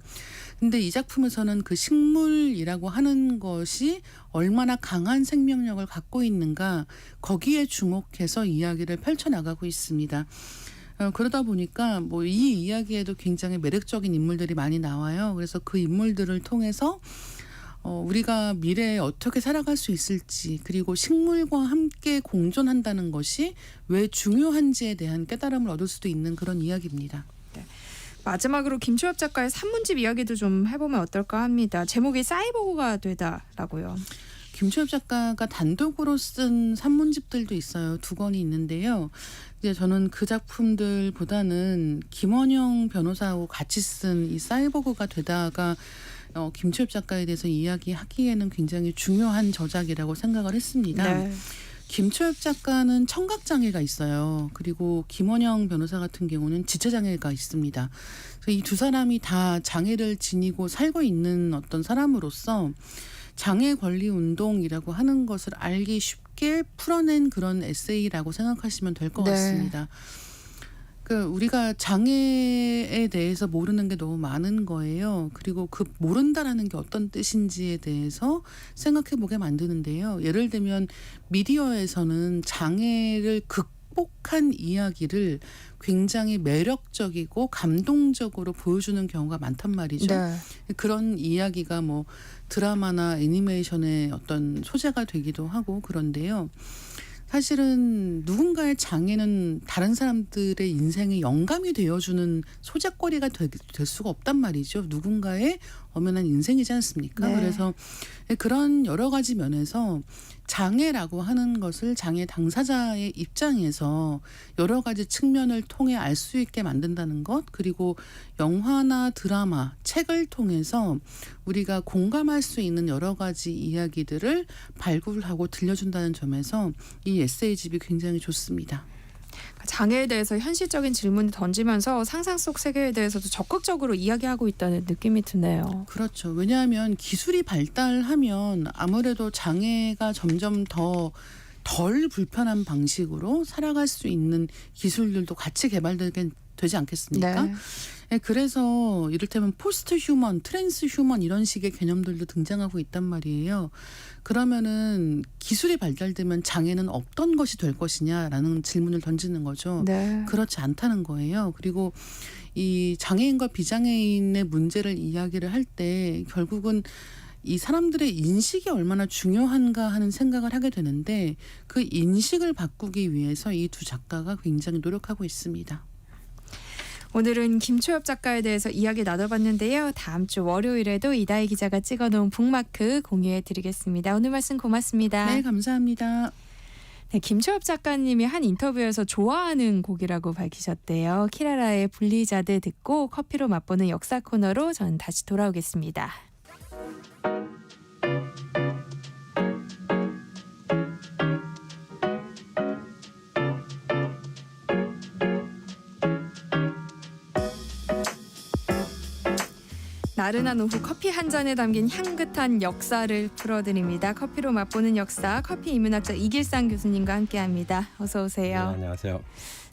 근데 이 작품에서는 그 식물이라고 하는 것이 얼마나 강한 생명력을 갖고 있는가 거기에 주목해서 이야기를 펼쳐나가고 있습니다. 그러다 보니까 뭐 이 이야기에도 굉장히 매력적인 인물들이 많이 나와요. 그래서 그 인물들을 통해서 우리가 미래에 어떻게 살아갈 수 있을지 그리고 식물과 함께 공존한다는 것이 왜 중요한지에 대한 깨달음을 얻을 수도 있는 그런 이야기입니다. 마지막으로 김초엽 작가의 산문집 이야기도 좀 해보면 어떨까 합니다. 제목이 사이보그가 되다라고요. 김초엽 작가가 단독으로 쓴 산문집들도 있어요. 2권이 있는데요. 이제 저는 그 작품들보다는 김원영 변호사하고 같이 쓴 이 사이보그가 되다가 김초엽 작가에 대해서 이야기하기에는 굉장히 중요한 저작이라고 생각을 했습니다. 네. 김초엽 작가는 청각장애가 있어요. 그리고 김원영 변호사 같은 경우는 지체장애가 있습니다. 이 두 사람이 다 장애를 지니고 살고 있는 어떤 사람으로서 장애 권리 운동이라고 하는 것을 알기 쉽게 풀어낸 그런 에세이라고 생각하시면 될 것 같습니다. 우리가 장애에 대해서 모르는 게 너무 많은 거예요. 그리고 그 모른다라는 게 어떤 뜻인지에 대해서 생각해 보게 만드는데요. 예를 들면 미디어에서는 장애를 극복한 이야기를 굉장히 매력적이고 감동적으로 보여주는 경우가 많단 말이죠. 네. 그런 이야기가 뭐 드라마나 애니메이션의 어떤 소재가 되기도 하고 그런데요. 사실은 누군가의 장애는 다른 사람들의 인생에 영감이 되어주는 소재거리가 될 수가 없단 말이죠. 누군가의 엄연한 인생이지 않습니까? 네. 그래서 그런 여러 가지 면에서 장애라고 하는 것을 장애 당사자의 입장에서 여러 가지 측면을 통해 알 수 있게 만든다는 것, 그리고 영화나 드라마, 책을 통해서 우리가 공감할 수 있는 여러 가지 이야기들을 발굴하고 들려준다는 점에서 이 에세이집이 굉장히 좋습니다. 장애에 대해서 현실적인 질문을 던지면서 상상 속 세계에 대해서도 적극적으로 이야기하고 있다는 느낌이 드네요. 그렇죠. 왜냐하면 기술이 발달하면 아무래도 장애가 점점 덜 불편한 방식으로 살아갈 수 있는 기술들도 같이 개발되게 되지 않겠습니까? 네. 그래서 이를테면 포스트 휴먼, 트랜스 휴먼 이런 식의 개념들도 등장하고 있단 말이에요. 그러면은 기술이 발달되면 장애는 없던 것이 될 것이냐라는 질문을 던지는 거죠. 네. 그렇지 않다는 거예요. 그리고 이 장애인과 비장애인의 문제를 이야기를 할 때 결국은 이 사람들의 인식이 얼마나 중요한가 하는 생각을 하게 되는데 그 인식을 바꾸기 위해서 이 두 작가가 굉장히 노력하고 있습니다. 오늘은 김초엽 작가에 대해서 이야기 나눠봤는데요. 다음 주 월요일에도 이다희 기자가 찍어놓은 북마크 공유해드리겠습니다. 오늘 말씀 고맙습니다. 네, 감사합니다. 네, 김초엽 작가님이 한 인터뷰에서 좋아하는 곡이라고 밝히셨대요. 키라라의 블리자드 듣고 커피로 맛보는 역사 코너로 저는 다시 돌아오겠습니다. 나른한 오후 커피 한 잔에 담긴 향긋한 역사를 풀어드립니다. 커피로 맛보는 역사, 커피 인문학자 이길상 교수님과 함께합니다. 어서 오세요. 네, 안녕하세요.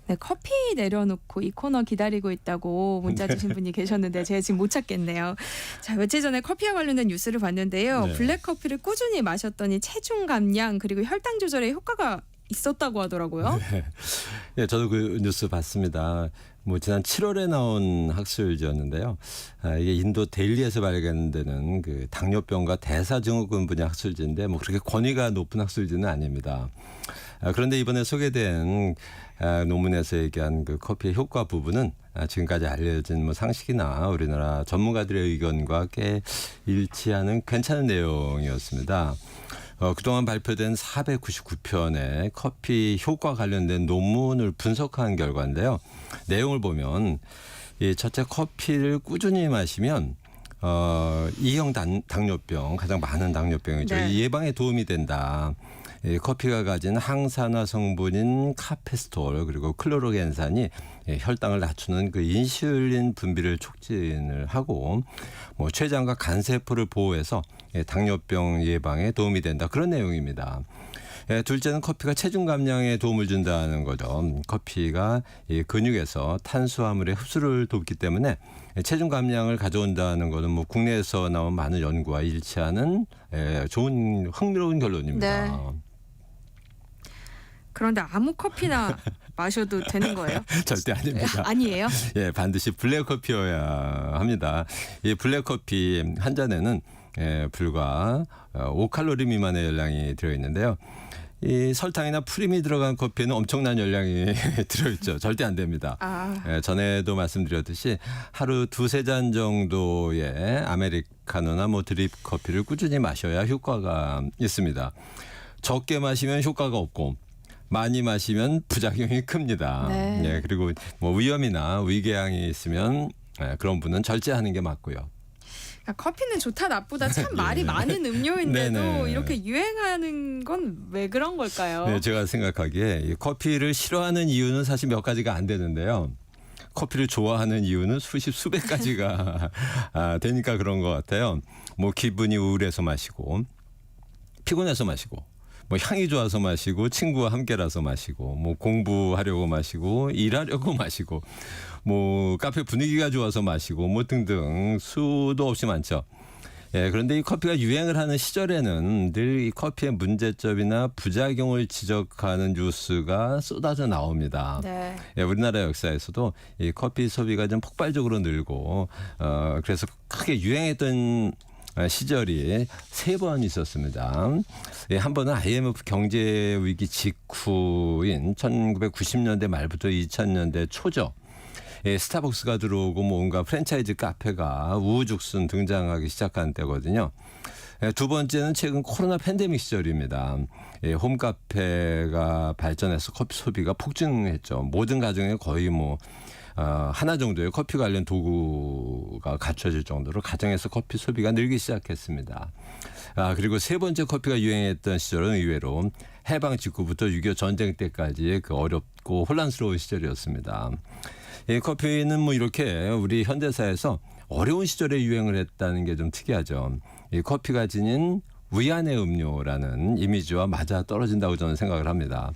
네, 커피 내려놓고 이 코너 기다리고 있다고 문자 주신 분이 계셨는데 제가 지금 못 찾겠네요. 자, 며칠 전에 커피와 관련된 뉴스를 봤는데요. 네. 블랙커피를 꾸준히 마셨더니 체중 감량 그리고 혈당 조절에 효과가 있었다고 하더라고요. 네, 저도 그 뉴스 봤습니다. 지난 7월에 나온 학술지였는데요. 이게 인도 델리에서 발견되는 그 당뇨병과 대사증후군 분야 학술지인데 그렇게 권위가 높은 학술지는 아닙니다. 그런데 이번에 소개된 논문에서 얘기한 그 커피의 효과 부분은 지금까지 알려진 상식이나 우리나라 전문가들의 의견과 꽤 일치하는 괜찮은 내용이었습니다. 그동안 발표된 499편의 커피 효과 관련된 논문을 분석한 결과인데요. 내용을 보면 첫째, 커피를 꾸준히 마시면 2형 당뇨병, 가장 많은 당뇨병이죠. 네. 예방에 도움이 된다. 이 커피가 가진 항산화 성분인 카페스톨 그리고 클로로겐산이 혈당을 낮추는 그 인슐린 분비를 촉진을 하고 뭐 췌장과 간세포를 보호해서 당뇨병 예방에 도움이 된다. 그런 내용입니다. 둘째는 커피가 체중 감량에 도움을 준다는 거죠. 커피가 이 근육에서 탄수화물의 흡수를 돕기 때문에 체중 감량을 가져온다는 것은 뭐 국내에서 나온 많은 연구와 일치하는 좋은 흥미로운 결론입니다. 네. 그런데 아무 커피나 마셔도 되는 거예요? 절대 아닙니다. 아니에요? 예, 반드시 블랙커피여야 합니다. 이 블랙커피 한 잔에는 불과 5칼로리 미만의 열량이 들어있는데요. 이 설탕이나 프림이 들어간 커피에는 엄청난 열량이 들어있죠. 절대 안 됩니다. 전에도 말씀드렸듯이 하루 2-3잔 정도의 아메리카노나 뭐 드립 커피를 꾸준히 마셔야 효과가 있습니다. 적게 마시면 효과가 없고 많이 마시면 부작용이 큽니다. 네. 예, 그리고 뭐 위염이나 위궤양이 있으면 그런 분은 절제하는 게 맞고요. 커피는 좋다 나쁘다 참 말이 많은 음료인데도 네네. 이렇게 유행하는 건 왜 그런 걸까요? 네, 제가 생각하기에 이 커피를 싫어하는 이유는 사실 몇 가지가 안 되는데요. 커피를 좋아하는 이유는 수백 가지가 되니까 그런 것 같아요. 뭐 기분이 우울해서 마시고 피곤해서 마시고 뭐 향이 좋아서 마시고 친구와 함께라서 마시고 뭐 공부하려고 마시고 일하려고 마시고 뭐 카페 분위기가 좋아서 마시고 뭐 등등 수도 없이 많죠. 예, 그런데 이 커피가 유행을 하는 시절에는 늘 이 커피의 문제점이나 부작용을 지적하는 뉴스가 쏟아져 나옵니다. 네. 예, 우리나라 역사에서도 이 커피 소비가 좀 폭발적으로 늘고 그래서 크게 유행했던 시절이 3번 있었습니다. 한 번은 IMF 경제 위기 직후인 1990년대 말부터 2000년대 초죠. 스타벅스가 들어오고 뭔가 프랜차이즈 카페가 우후죽순 등장하기 시작한 때거든요. 두 번째는 최근 코로나 팬데믹 시절입니다. 홈카페가 발전해서 커피 소비가 폭증했죠. 모든 가정에 거의 뭐 하나 정도의 커피 관련 도구가 갖춰질 정도로 가정에서 커피 소비가 늘기 시작했습니다. 그리고 세 번째 커피가 유행했던 시절은 의외로 해방 직후부터 6.25 전쟁 때까지의 그 어렵고 혼란스러운 시절이었습니다. 이 커피는 뭐 이렇게 우리 현대사에서 어려운 시절에 유행을 했다는 게 좀 특이하죠. 이 커피가 지닌 위안의 음료라는 이미지와 맞아 떨어진다고 저는 생각을 합니다.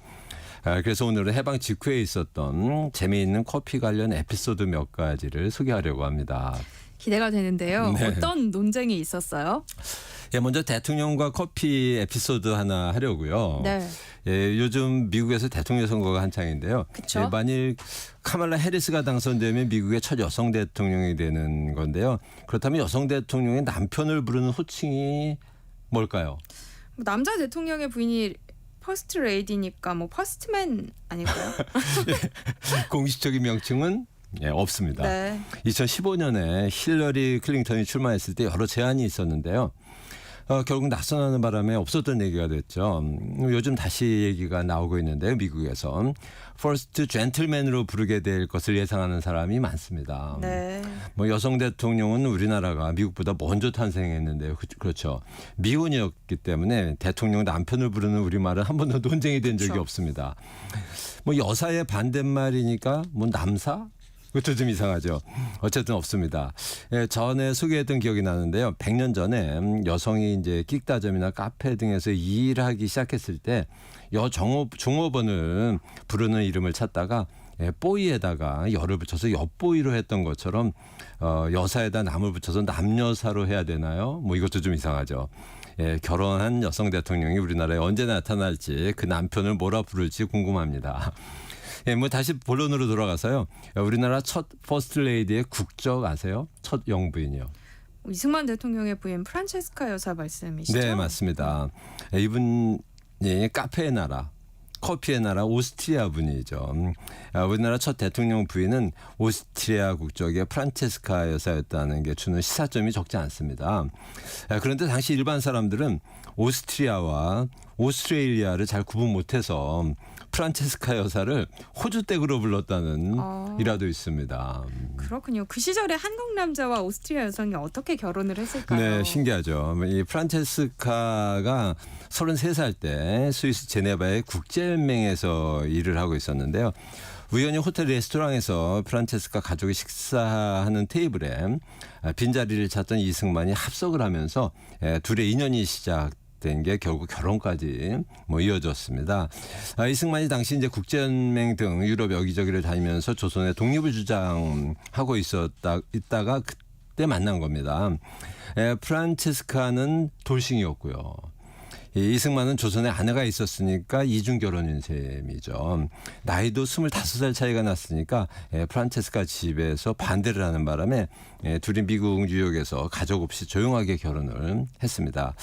그래서 오늘은 해방 직후에 있었던 재미있는 커피 관련 에피소드 몇 가지를 소개하려고 합니다. 기대가 되는데요. 네. 어떤 논쟁이 있었어요? 예, 먼저 대통령과 커피 에피소드 하나 하려고요. 네. 예, 요즘 미국에서 대통령 선거가 한창인데요. 그쵸? 예, 만일 카말라 해리스가 당선되면 미국의 첫 여성 대통령이 되는 건데요. 그렇다면 여성 대통령의 남편을 부르는 호칭이 뭘까요? 남자 대통령의 부인이 퍼스트 레이디니까 뭐 퍼스트맨 아닐까요? 공식적인 명칭은 없습니다. 네. 2015년에 힐러리 클린턴이 출마했을 때 여러 제안이 있었는데요. 결국 낙선하는 바람에 없었던 얘기가 됐죠. 요즘 다시 얘기가 나오고 있는데요. 미국에서 퍼스트 젠틀맨으로 부르게 될 것을 예상하는 사람이 많습니다. 네. 뭐 여성 대통령은 우리나라가 미국보다 먼저 탄생했는데요. 그렇죠. 미혼이었기 때문에 대통령 남편을 부르는 우리말은 한 번도 논쟁이 된 적이 그렇죠. 없습니다. 뭐 여사의 반대말이니까 뭐 남사? 그것도 좀 이상하죠. 어쨌든 없습니다. 예, 전에 소개했던 기억이 나는데요. 100년 전에 여성이 이제 끽다점이나 카페 등에서 일하기 시작했을 때 종업원을 부르는 이름을 찾다가 뽀이에다가 열을 붙여서 엿뽀이로 했던 것처럼 여사에다 남을 붙여서 남여사로 해야 되나요? 뭐 이것도 좀 이상하죠. 예, 결혼한 여성 대통령이 우리나라에 언제 나타날지 그 남편을 뭐라 부를지 궁금합니다. 예, 뭐 다시 본론으로 돌아가서요. 우리나라 첫 퍼스트 레이디의 국적 아세요? 첫 영부인이요. 이승만 대통령의 부인 프란체스카 여사 말씀이시죠? 네, 맞습니다. 이분이 카페의 나라, 커피의 나라 오스트리아 분이죠. 우리나라 첫 대통령 부인은 오스트리아 국적의 프란체스카 여사였다는 게 주는 시사점이 적지 않습니다. 그런데 당시 일반 사람들은 오스트리아와 오스트레일리아를 잘 구분 못해서 프란체스카 여사를 호주댁으로 불렀다는 일화도 있습니다. 그렇군요. 그 시절에 한국 남자와 오스트리아 여성이 어떻게 결혼을 했을까요? 네, 신기하죠. 이 프란체스카가 33살 때 스위스 제네바의 국제연맹에서 일을 하고 있었는데요. 우연히 호텔 레스토랑에서 프란체스카 가족이 식사하는 테이블에 빈자리를 찾던 이승만이 합석을 하면서 둘의 인연이 시작된 게 결국 결혼까지 이어졌습니다. 이승만이 당시 이제 국제연맹 등 유럽 여기저기를 다니면서 조선의 독립을 주장하고 있다가 그때 만난 겁니다. 프란체스카는 돌싱이었고요. 이승만은 조선에 아내가 있었으니까 이중 결혼인 셈이죠. 나이도 25살 차이가 났으니까 프란체스카 집에서 반대를 하는 바람에 둘이 미국 뉴욕에서 가족 없이 조용하게 결혼을 했습니다.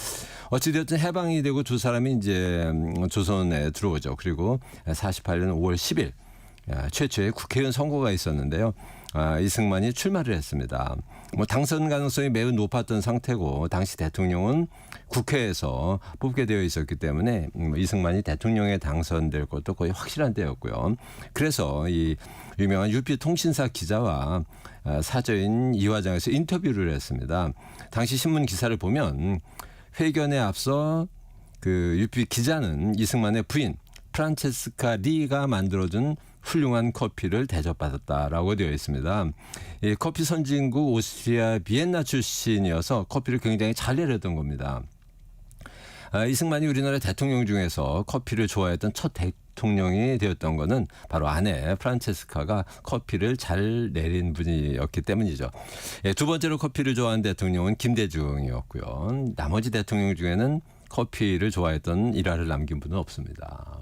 어찌되었든 해방이 되고 두 사람이 이제 조선에 들어오죠. 그리고 48년 5월 10일 최초의 국회의원 선거가 있었는데요. 이승만이 출마를 했습니다. 당선 가능성이 매우 높았던 상태고 당시 대통령은 국회에서 뽑게 되어 있었기 때문에 이승만이 대통령에 당선될 것도 거의 확실한 때였고요. 그래서 이 유명한 UP 통신사 기자와 사저인 이화장에서 인터뷰를 했습니다. 당시 신문 기사를 보면 회견에 앞서 그 UP 기자는 이승만의 부인 프란체스카 리가 만들어준 훌륭한 커피를 대접받았다라고 되어 있습니다. 이 커피 선진국 오스트리아 비엔나 출신이어서 커피를 굉장히 잘 내렸던 겁니다. 이승만이 우리나라 대통령 중에서 커피를 좋아했던 첫 대통령이 되었던 것은 바로 아내 프란체스카가 커피를 잘 내린 분이었기 때문이죠. 두 번째로 커피를 좋아하는 대통령은 김대중이었고요. 나머지 대통령 중에는 커피를 좋아했던 일화를 남긴 분은 없습니다.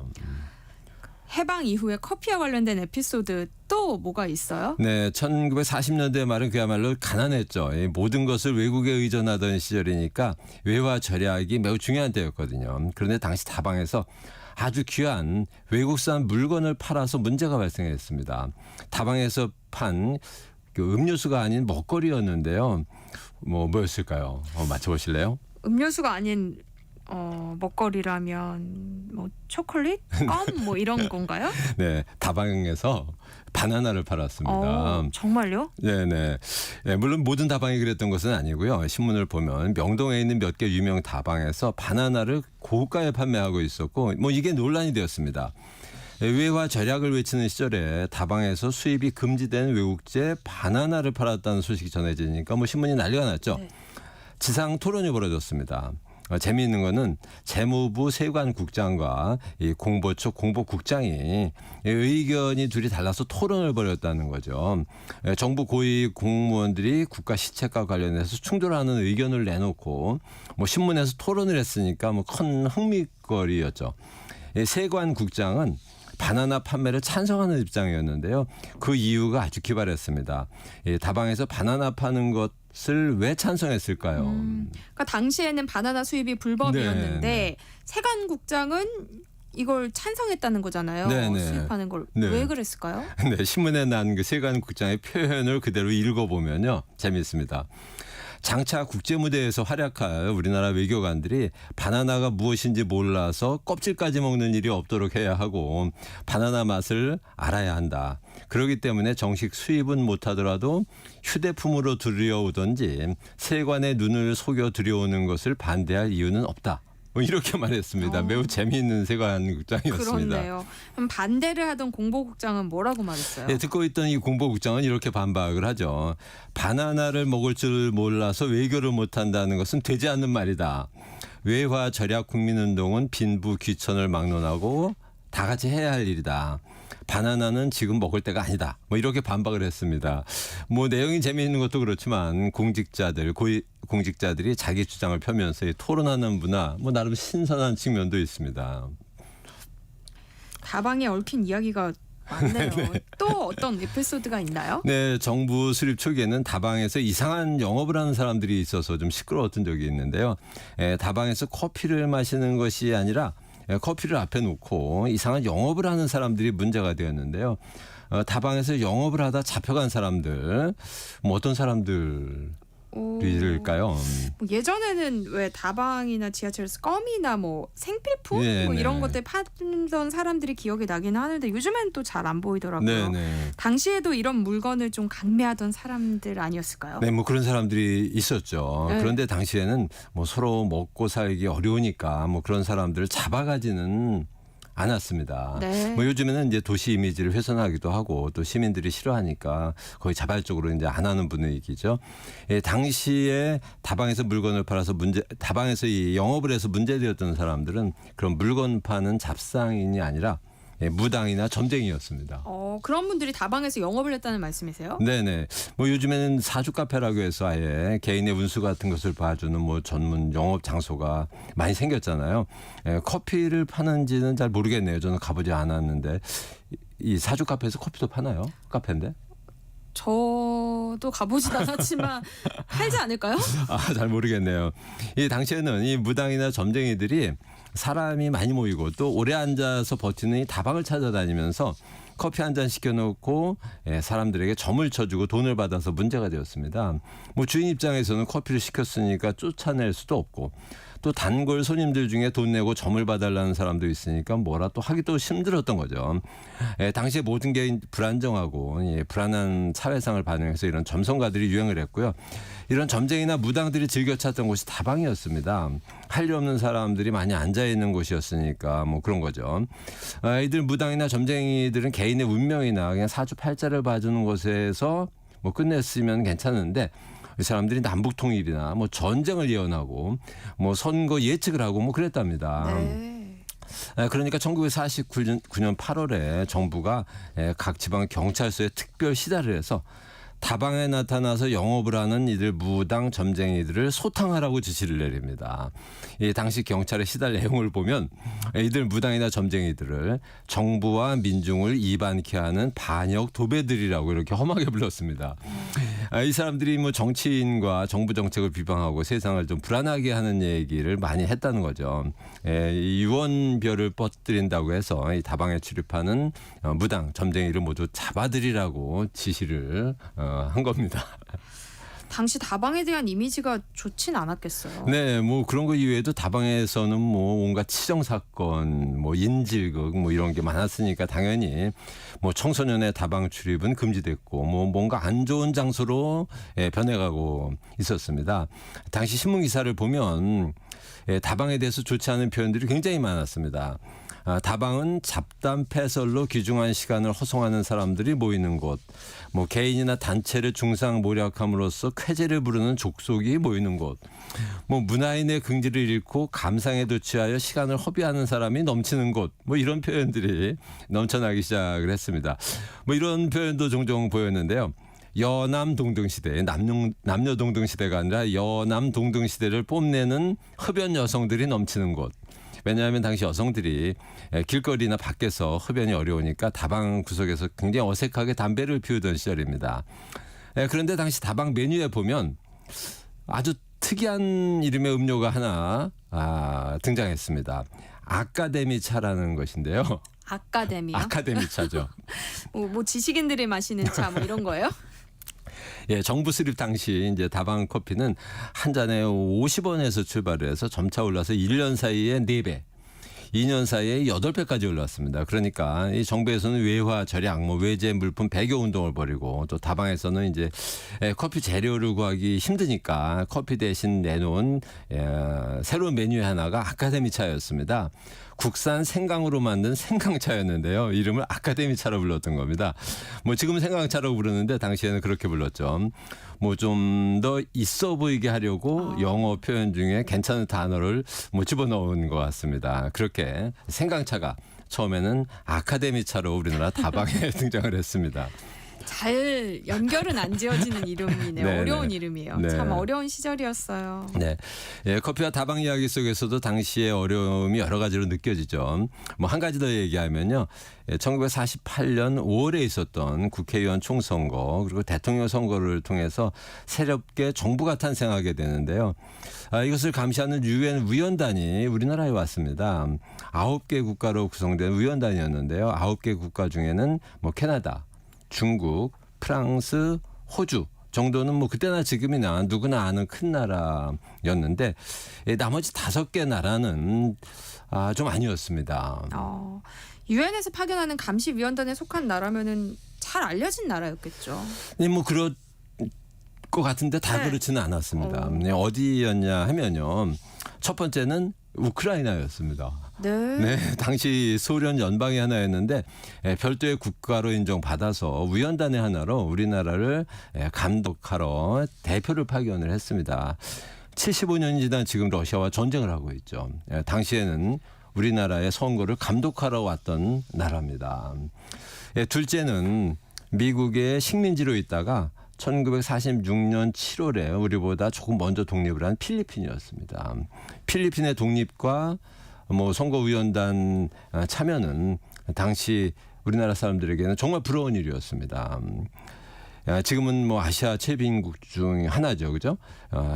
해방 이후에 커피와 관련된 에피소드 또 뭐가 있어요? 네, 1940년대 말은 그야말로 가난했죠. 모든 것을 외국에 의존하던 시절이니까 외화 절약이 매우 중요한 때였거든요. 그런데 당시 다방에서 아주 귀한 외국산 물건을 팔아서 문제가 발생했습니다. 다방에서 판 그 음료수가 아닌 먹거리였는데요. 뭐였을까요? 맞춰보실래요? 음료수가 아닌 먹거리라면 초콜릿, 껌 이런 건가요? 네, 다방에서 바나나를 팔았습니다. 정말요? 네네. 네, 물론 모든 다방이 그랬던 것은 아니고요. 신문을 보면 명동에 있는 몇 개 유명 다방에서 바나나를 고가에 판매하고 있었고, 이게 논란이 되었습니다. 외화 절약을 외치는 시절에 다방에서 수입이 금지된 외국제 바나나를 팔았다는 소식이 전해지니까 신문이 난리가 났죠. 네. 지상 토론이 벌어졌습니다. 재미있는 거는 재무부 세관국장과 이 공보처 공보국장이 의견이 둘이 달라서 토론을 벌였다는 거죠. 정부 고위 공무원들이 국가 시책과 관련해서 충돌하는 의견을 내놓고 신문에서 토론을 했으니까 큰 흥미거리였죠. 세관국장은 바나나 판매를 찬성하는 입장이었는데요. 그 이유가 아주 기발했습니다. 다방에서 바나나 파는 것을 왜 찬성했을까요? 그러니까 당시에는 바나나 수입이 불법이었는데 네. 세관국장은 이걸 찬성했다는 거잖아요. 네네. 수입하는 걸. 네. 왜 그랬을까요? 네, 신문에 난 그 세관국장의 표현을 그대로 읽어보면요. 재미있습니다. 장차 국제무대에서 활약할 우리나라 외교관들이 바나나가 무엇인지 몰라서 껍질까지 먹는 일이 없도록 해야 하고 바나나 맛을 알아야 한다. 그렇기 때문에 정식 수입은 못하더라도 휴대품으로 들여오든지 세관의 눈을 속여 들여오는 것을 반대할 이유는 없다. 이렇게 말했습니다. 매우 재미있는 세관국장이었습니다. 그렇네요. 그럼 반대를 하던 공보국장은 뭐라고 말했어요? 네, 듣고 있던 이 공보국장은 이렇게 반박을 하죠. 바나나를 먹을 줄 몰라서 외교를 못한다는 것은 되지 않는 말이다. 외화 절약 국민운동은 빈부 귀천을 막론하고 다 같이 해야 할 일이다. 바나나는 지금 먹을 때가 아니다. 이렇게 반박을 했습니다. 내용이 재미있는 것도 그렇지만 고위 공직자들이 자기 주장을 펴면서 토론하는 문화, 나름 신선한 측면도 있습니다. 다방에 얽힌 이야기가 많네요. 네. 또 어떤 에피소드가 있나요? 네, 정부 수립 초기에는 다방에서 이상한 영업을 하는 사람들이 있어서 좀 시끄러웠던 적이 있는데요. 다방에서 커피를 마시는 것이 아니라 커피를 앞에 놓고 이상한 영업을 하는 사람들이 문제가 되었는데요. 다방에서 영업을 하다 잡혀간 사람들, 어떤 사람들? 일일까요? 뭐 예전에는 왜 다방이나 지하철에서 껌이나 뭐 생필품 네, 뭐 이런 네. 것들 팔던 사람들이 기억이 나긴 하는데 요즘엔 또 잘 안 보이더라고요. 네네. 당시에도 이런 물건을 좀 강매하던 사람들 아니었을까요? 네, 뭐 그런 사람들이 있었죠. 네. 그런데 당시에는 뭐 서로 먹고 살기 어려우니까 뭐 그런 사람들을 잡아가지는 않았습니다. 네. 뭐 요즘에는 이제 도시 이미지를 훼손하기도 하고 또 시민들이 싫어하니까 거의 자발적으로 이제 안 하는 분위기죠. 예, 당시에 다방에서 물건을 팔아서 다방에서 이 영업을 해서 문제되었던 사람들은 그런 물건 파는 잡상인이 아니라 무당이나 점쟁이였습니다. 그런 분들이 다방에서 영업을 했다는 말씀이세요? 네네. 뭐 요즘에는 사주 카페라고 해서 아예 개인의 운수 같은 것을 봐주는 뭐 전문 영업 장소가 많이 생겼잖아요. 커피를 파는지는 잘 모르겠네요. 저는 가보지 않았는데 이 사주 카페에서 커피도 파나요? 카페인데? 저도 가보지도 않았지만 팔지 않을까요? 잘 모르겠네요. 이 당시에는 이 무당이나 점쟁이들이 사람이 많이 모이고 또 오래 앉아서 버티는 이 다방을 찾아다니면서 커피 한 잔 시켜놓고 사람들에게 점을 쳐주고 돈을 받아서 문제가 되었습니다. 뭐 주인 입장에서는 커피를 시켰으니까 쫓아낼 수도 없고 또 단골 손님들 중에 돈 내고 점을 봐달라는 사람도 있으니까 뭐라 또 하기도 힘들었던 거죠. 당시에 모든 게 불안정하고 불안한 사회상을 반영해서 이런 점성가들이 유행을 했고요. 이런 점쟁이나 무당들이 즐겨 찾던 곳이 다방이었습니다. 할 일 없는 사람들이 많이 앉아있는 곳이었으니까 뭐 그런 거죠. 이들 무당이나 점쟁이들은 개인의 운명이나 그냥 사주팔자를 봐주는 곳에서 뭐 끝냈으면 괜찮은데 이 사람들이 남북 통일이나 뭐 전쟁을 예언하고 뭐 선거 예측을 하고 뭐 그랬답니다. 네. 그러니까 1949년 8월에 정부가 각 지방 경찰서에 특별 시달을 해서 다방에 나타나서 영업을 하는 이들 무당 점쟁이들을 소탕하라고 지시를 내립니다. 이 당시 경찰의 시달 내용을 보면 이들 무당이나 점쟁이들을 정부와 민중을 이반케 하는 반역 도배들이라고 이렇게 험하게 불렀습니다. 이 사람들이 뭐 정치인과 정부 정책을 비방하고 세상을 좀 불안하게 하는 얘기를 많이 했다는 거죠. 이 유언별을 뻗들인다고 해서 이 다방에 출입하는 무당 점쟁이를 모두 잡아들이라고 지시를 한 겁니다. 당시 다방에 대한 이미지가 좋진 않았겠어요. 네, 뭐 그런 거 이외에도 다방에서는 뭐 온갖 치정 사건, 뭐 인질극, 뭐 이런 게 많았으니까 당연히 뭐 청소년의 다방 출입은 금지됐고, 뭐 뭔가 안 좋은 장소로 변해가고 있었습니다. 당시 신문 기사를 보면 다방에 대해서 좋지 않은 표현들이 굉장히 많았습니다. 다방은 잡담 패설로 귀중한 시간을 허송하는 사람들이 모이는 곳, 뭐 개인이나 단체를 중상모략함으로써 쾌재를 부르는 족속이 모이는 곳, 뭐 문화인의 긍지를 잃고 감상에 도취하여 시간을 허비하는 사람이 넘치는 곳, 뭐 이런 표현들이 넘쳐나기 시작을 했습니다. 뭐 이런 표현도 종종 보였는데요. 여남 동등 시대, 남녀 동등 시대가 아니라 여남 동등 시대를 뽐내는 흡연 여성들이 넘치는 곳. 왜냐하면 당시 여성들이 길거리나 밖에서 흡연이 어려우니까 다방 구석에서 굉장히 어색하게 담배를 피우던 시절입니다. 그런데 당시 다방 메뉴에 보면 아주 특이한 이름의 음료가 하나 등장했습니다. 아카데미 차라는 것인데요. 아카데미요? 아카데미 차죠. 뭐 지식인들이 마시는 차 뭐 이런 거예요? 정부 수립 당시 이제 다방 커피는 한 잔에 50원에서 출발을 해서 점차 올라서 1년 사이에 4배, 2년 사이에 8배까지 올랐습니다. 그러니까 이 정부에서는 외화 절약, 뭐 외제 물품 배교 운동을 벌이고 또 다방에서는 이제 커피 재료를 구하기 힘드니까 커피 대신 내놓은 새로운 메뉴 하나가 아카데미 차였습니다. 국산 생강으로 만든 생강차였는데요. 이름을 아카데미 차로 불렀던 겁니다. 뭐 지금 생강차라고 부르는데 당시에는 그렇게 불렀죠. 뭐 좀 더 있어 보이게 하려고 영어 표현 중에 괜찮은 단어를 뭐 집어넣은 것 같습니다. 그렇게 생강차가 처음에는 아카데미 차로 우리나라 다방에 등장을 했습니다. 잘 연결은 안 지어지는 이름이네요. 네, 어려운 네. 이름이에요. 네. 참 어려운 시절이었어요. 네, 커피와 다방 이야기 속에서도 당시의 어려움이 여러 가지로 느껴지죠. 뭐 한 가지 더 얘기하면요, 1948년 5월에 있었던 국회의원 총선거 그리고 대통령 선거를 통해서 새롭게 정부가 탄생하게 되는데요. 이것을 감시하는 유엔 위원단이 우리나라에 왔습니다. 9개 국가로 구성된 위원단이었는데요. 9개 국가 중에는 뭐 캐나다, 중국, 프랑스, 호주, 정도는 뭐 그때나 지금이나 누구나 아는 큰 나라였는데 나머지 5개 나라는 좀 아니었습니다. 유엔에서 파견하는 감시위원단에 속한 나라면은 잘 알려진 나라였겠죠. 네, 뭐 그럴 것 같은데 다 네. 그렇지는 않았습니다. 어디였냐 하면요. 첫 번째는 우크라이나였습니다. 네, 당시 소련 연방의 하나였는데 별도의 국가로 인정받아서 위원단의 하나로 우리나라를 감독하러 대표를 파견을 했습니다. 75년이 지난 지금 러시아와 전쟁을 하고 있죠. 당시에는 우리나라의 선거를 감독하러 왔던 나라입니다. 둘째는 미국의 식민지로 있다가 1946년 7월에 우리보다 조금 먼저 독립을 한 필리핀이었습니다. 필리핀의 독립과 뭐 선거위원단 참여는 당시 우리나라 사람들에게는 정말 부러운 일이었습니다. 지금은 뭐 아시아 최빈국 중 하나죠, 그죠?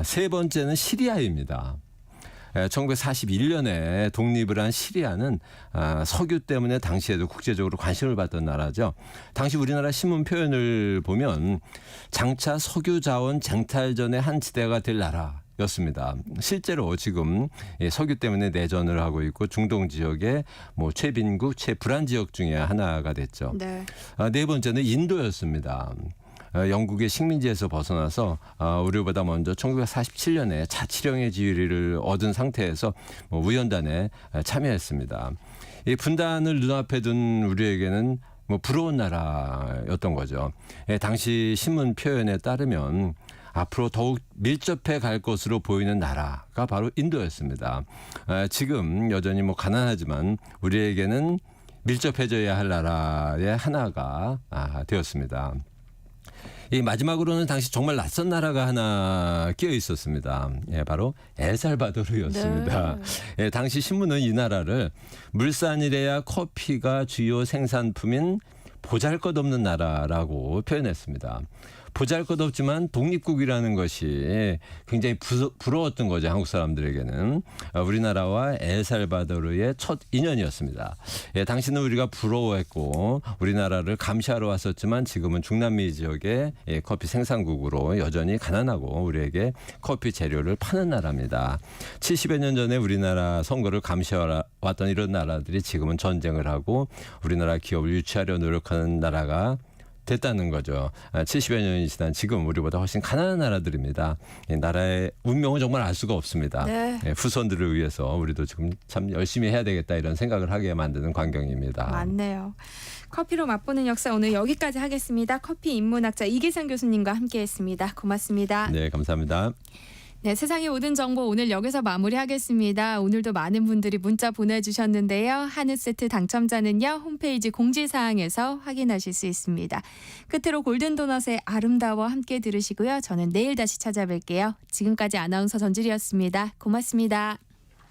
세 번째는 시리아입니다. 1941년에 독립을 한 시리아는 석유 때문에 당시에도 국제적으로 관심을 받던 나라죠. 당시 우리나라 신문 표현을 보면 장차 석유 자원 쟁탈전의 한 지대가 될 나라였습니다. 실제로 지금 석유 때문에 내전을 하고 있고 중동 지역의 뭐 최빈국, 최불안 지역 중에 하나가 됐죠. 네 번째는 인도였습니다. 영국의 식민지에서 벗어나서 우리보다 먼저 1947년에 자치령의 지위를 얻은 상태에서 위원단에 참여했습니다. 이 분단을 눈앞에 둔 우리에게는 뭐 부러운 나라였던 거죠. 당시 신문 표현에 따르면 앞으로 더욱 밀접해 갈 것으로 보이는 나라가 바로 인도였습니다. 지금 여전히 뭐 가난하지만 우리에게는 밀접해져야 할 나라의 하나가 되었습니다. 이 마지막으로는 당시 정말 낯선 나라가 하나 끼어 있었습니다. 바로 엘살바도르였습니다. 당시 신문은 이 나라를 물산이래야 커피가 주요 생산품인 보잘것없는 나라라고 표현했습니다. 보잘것없지만 독립국이라는 것이 굉장히 부러웠던 거죠. 한국 사람들에게는. 우리나라와 엘살바도르의 첫 인연이었습니다. 당시는 우리가 부러워했고 우리나라를 감시하러 왔었지만 지금은 중남미 지역의 커피 생산국으로 여전히 가난하고 우리에게 커피 재료를 파는 나라입니다. 70여 년 전에 우리나라 선거를 감시하러 왔던 이런 나라들이 지금은 전쟁을 하고 우리나라 기업을 유치하려 노력하는 나라가 됐다는 거죠. 70여 년이 지난 지금 우리보다 훨씬 가난한 나라들입니다. 이 나라의 운명은 정말 알 수가 없습니다. 후손들을 위해서 우리도 지금 참 열심히 해야 되겠다 이런 생각을 하게 만드는 광경입니다. 맞네요. 커피로 맛보는 역사 오늘 여기까지 하겠습니다. 커피 인문학자 이계상 교수님과 함께했습니다. 고맙습니다. 네, 감사합니다. 네, 세상의 모든 정보 오늘 여기서 마무리하겠습니다. 오늘도 많은 분들이 문자 보내주셨는데요. 한우 세트 당첨자는요. 홈페이지 공지사항에서 확인하실 수 있습니다. 끝으로 골든도넛의 아름다워 함께 들으시고요. 저는 내일 다시 찾아뵐게요. 지금까지 아나운서 전주리였습니다. 고맙습니다.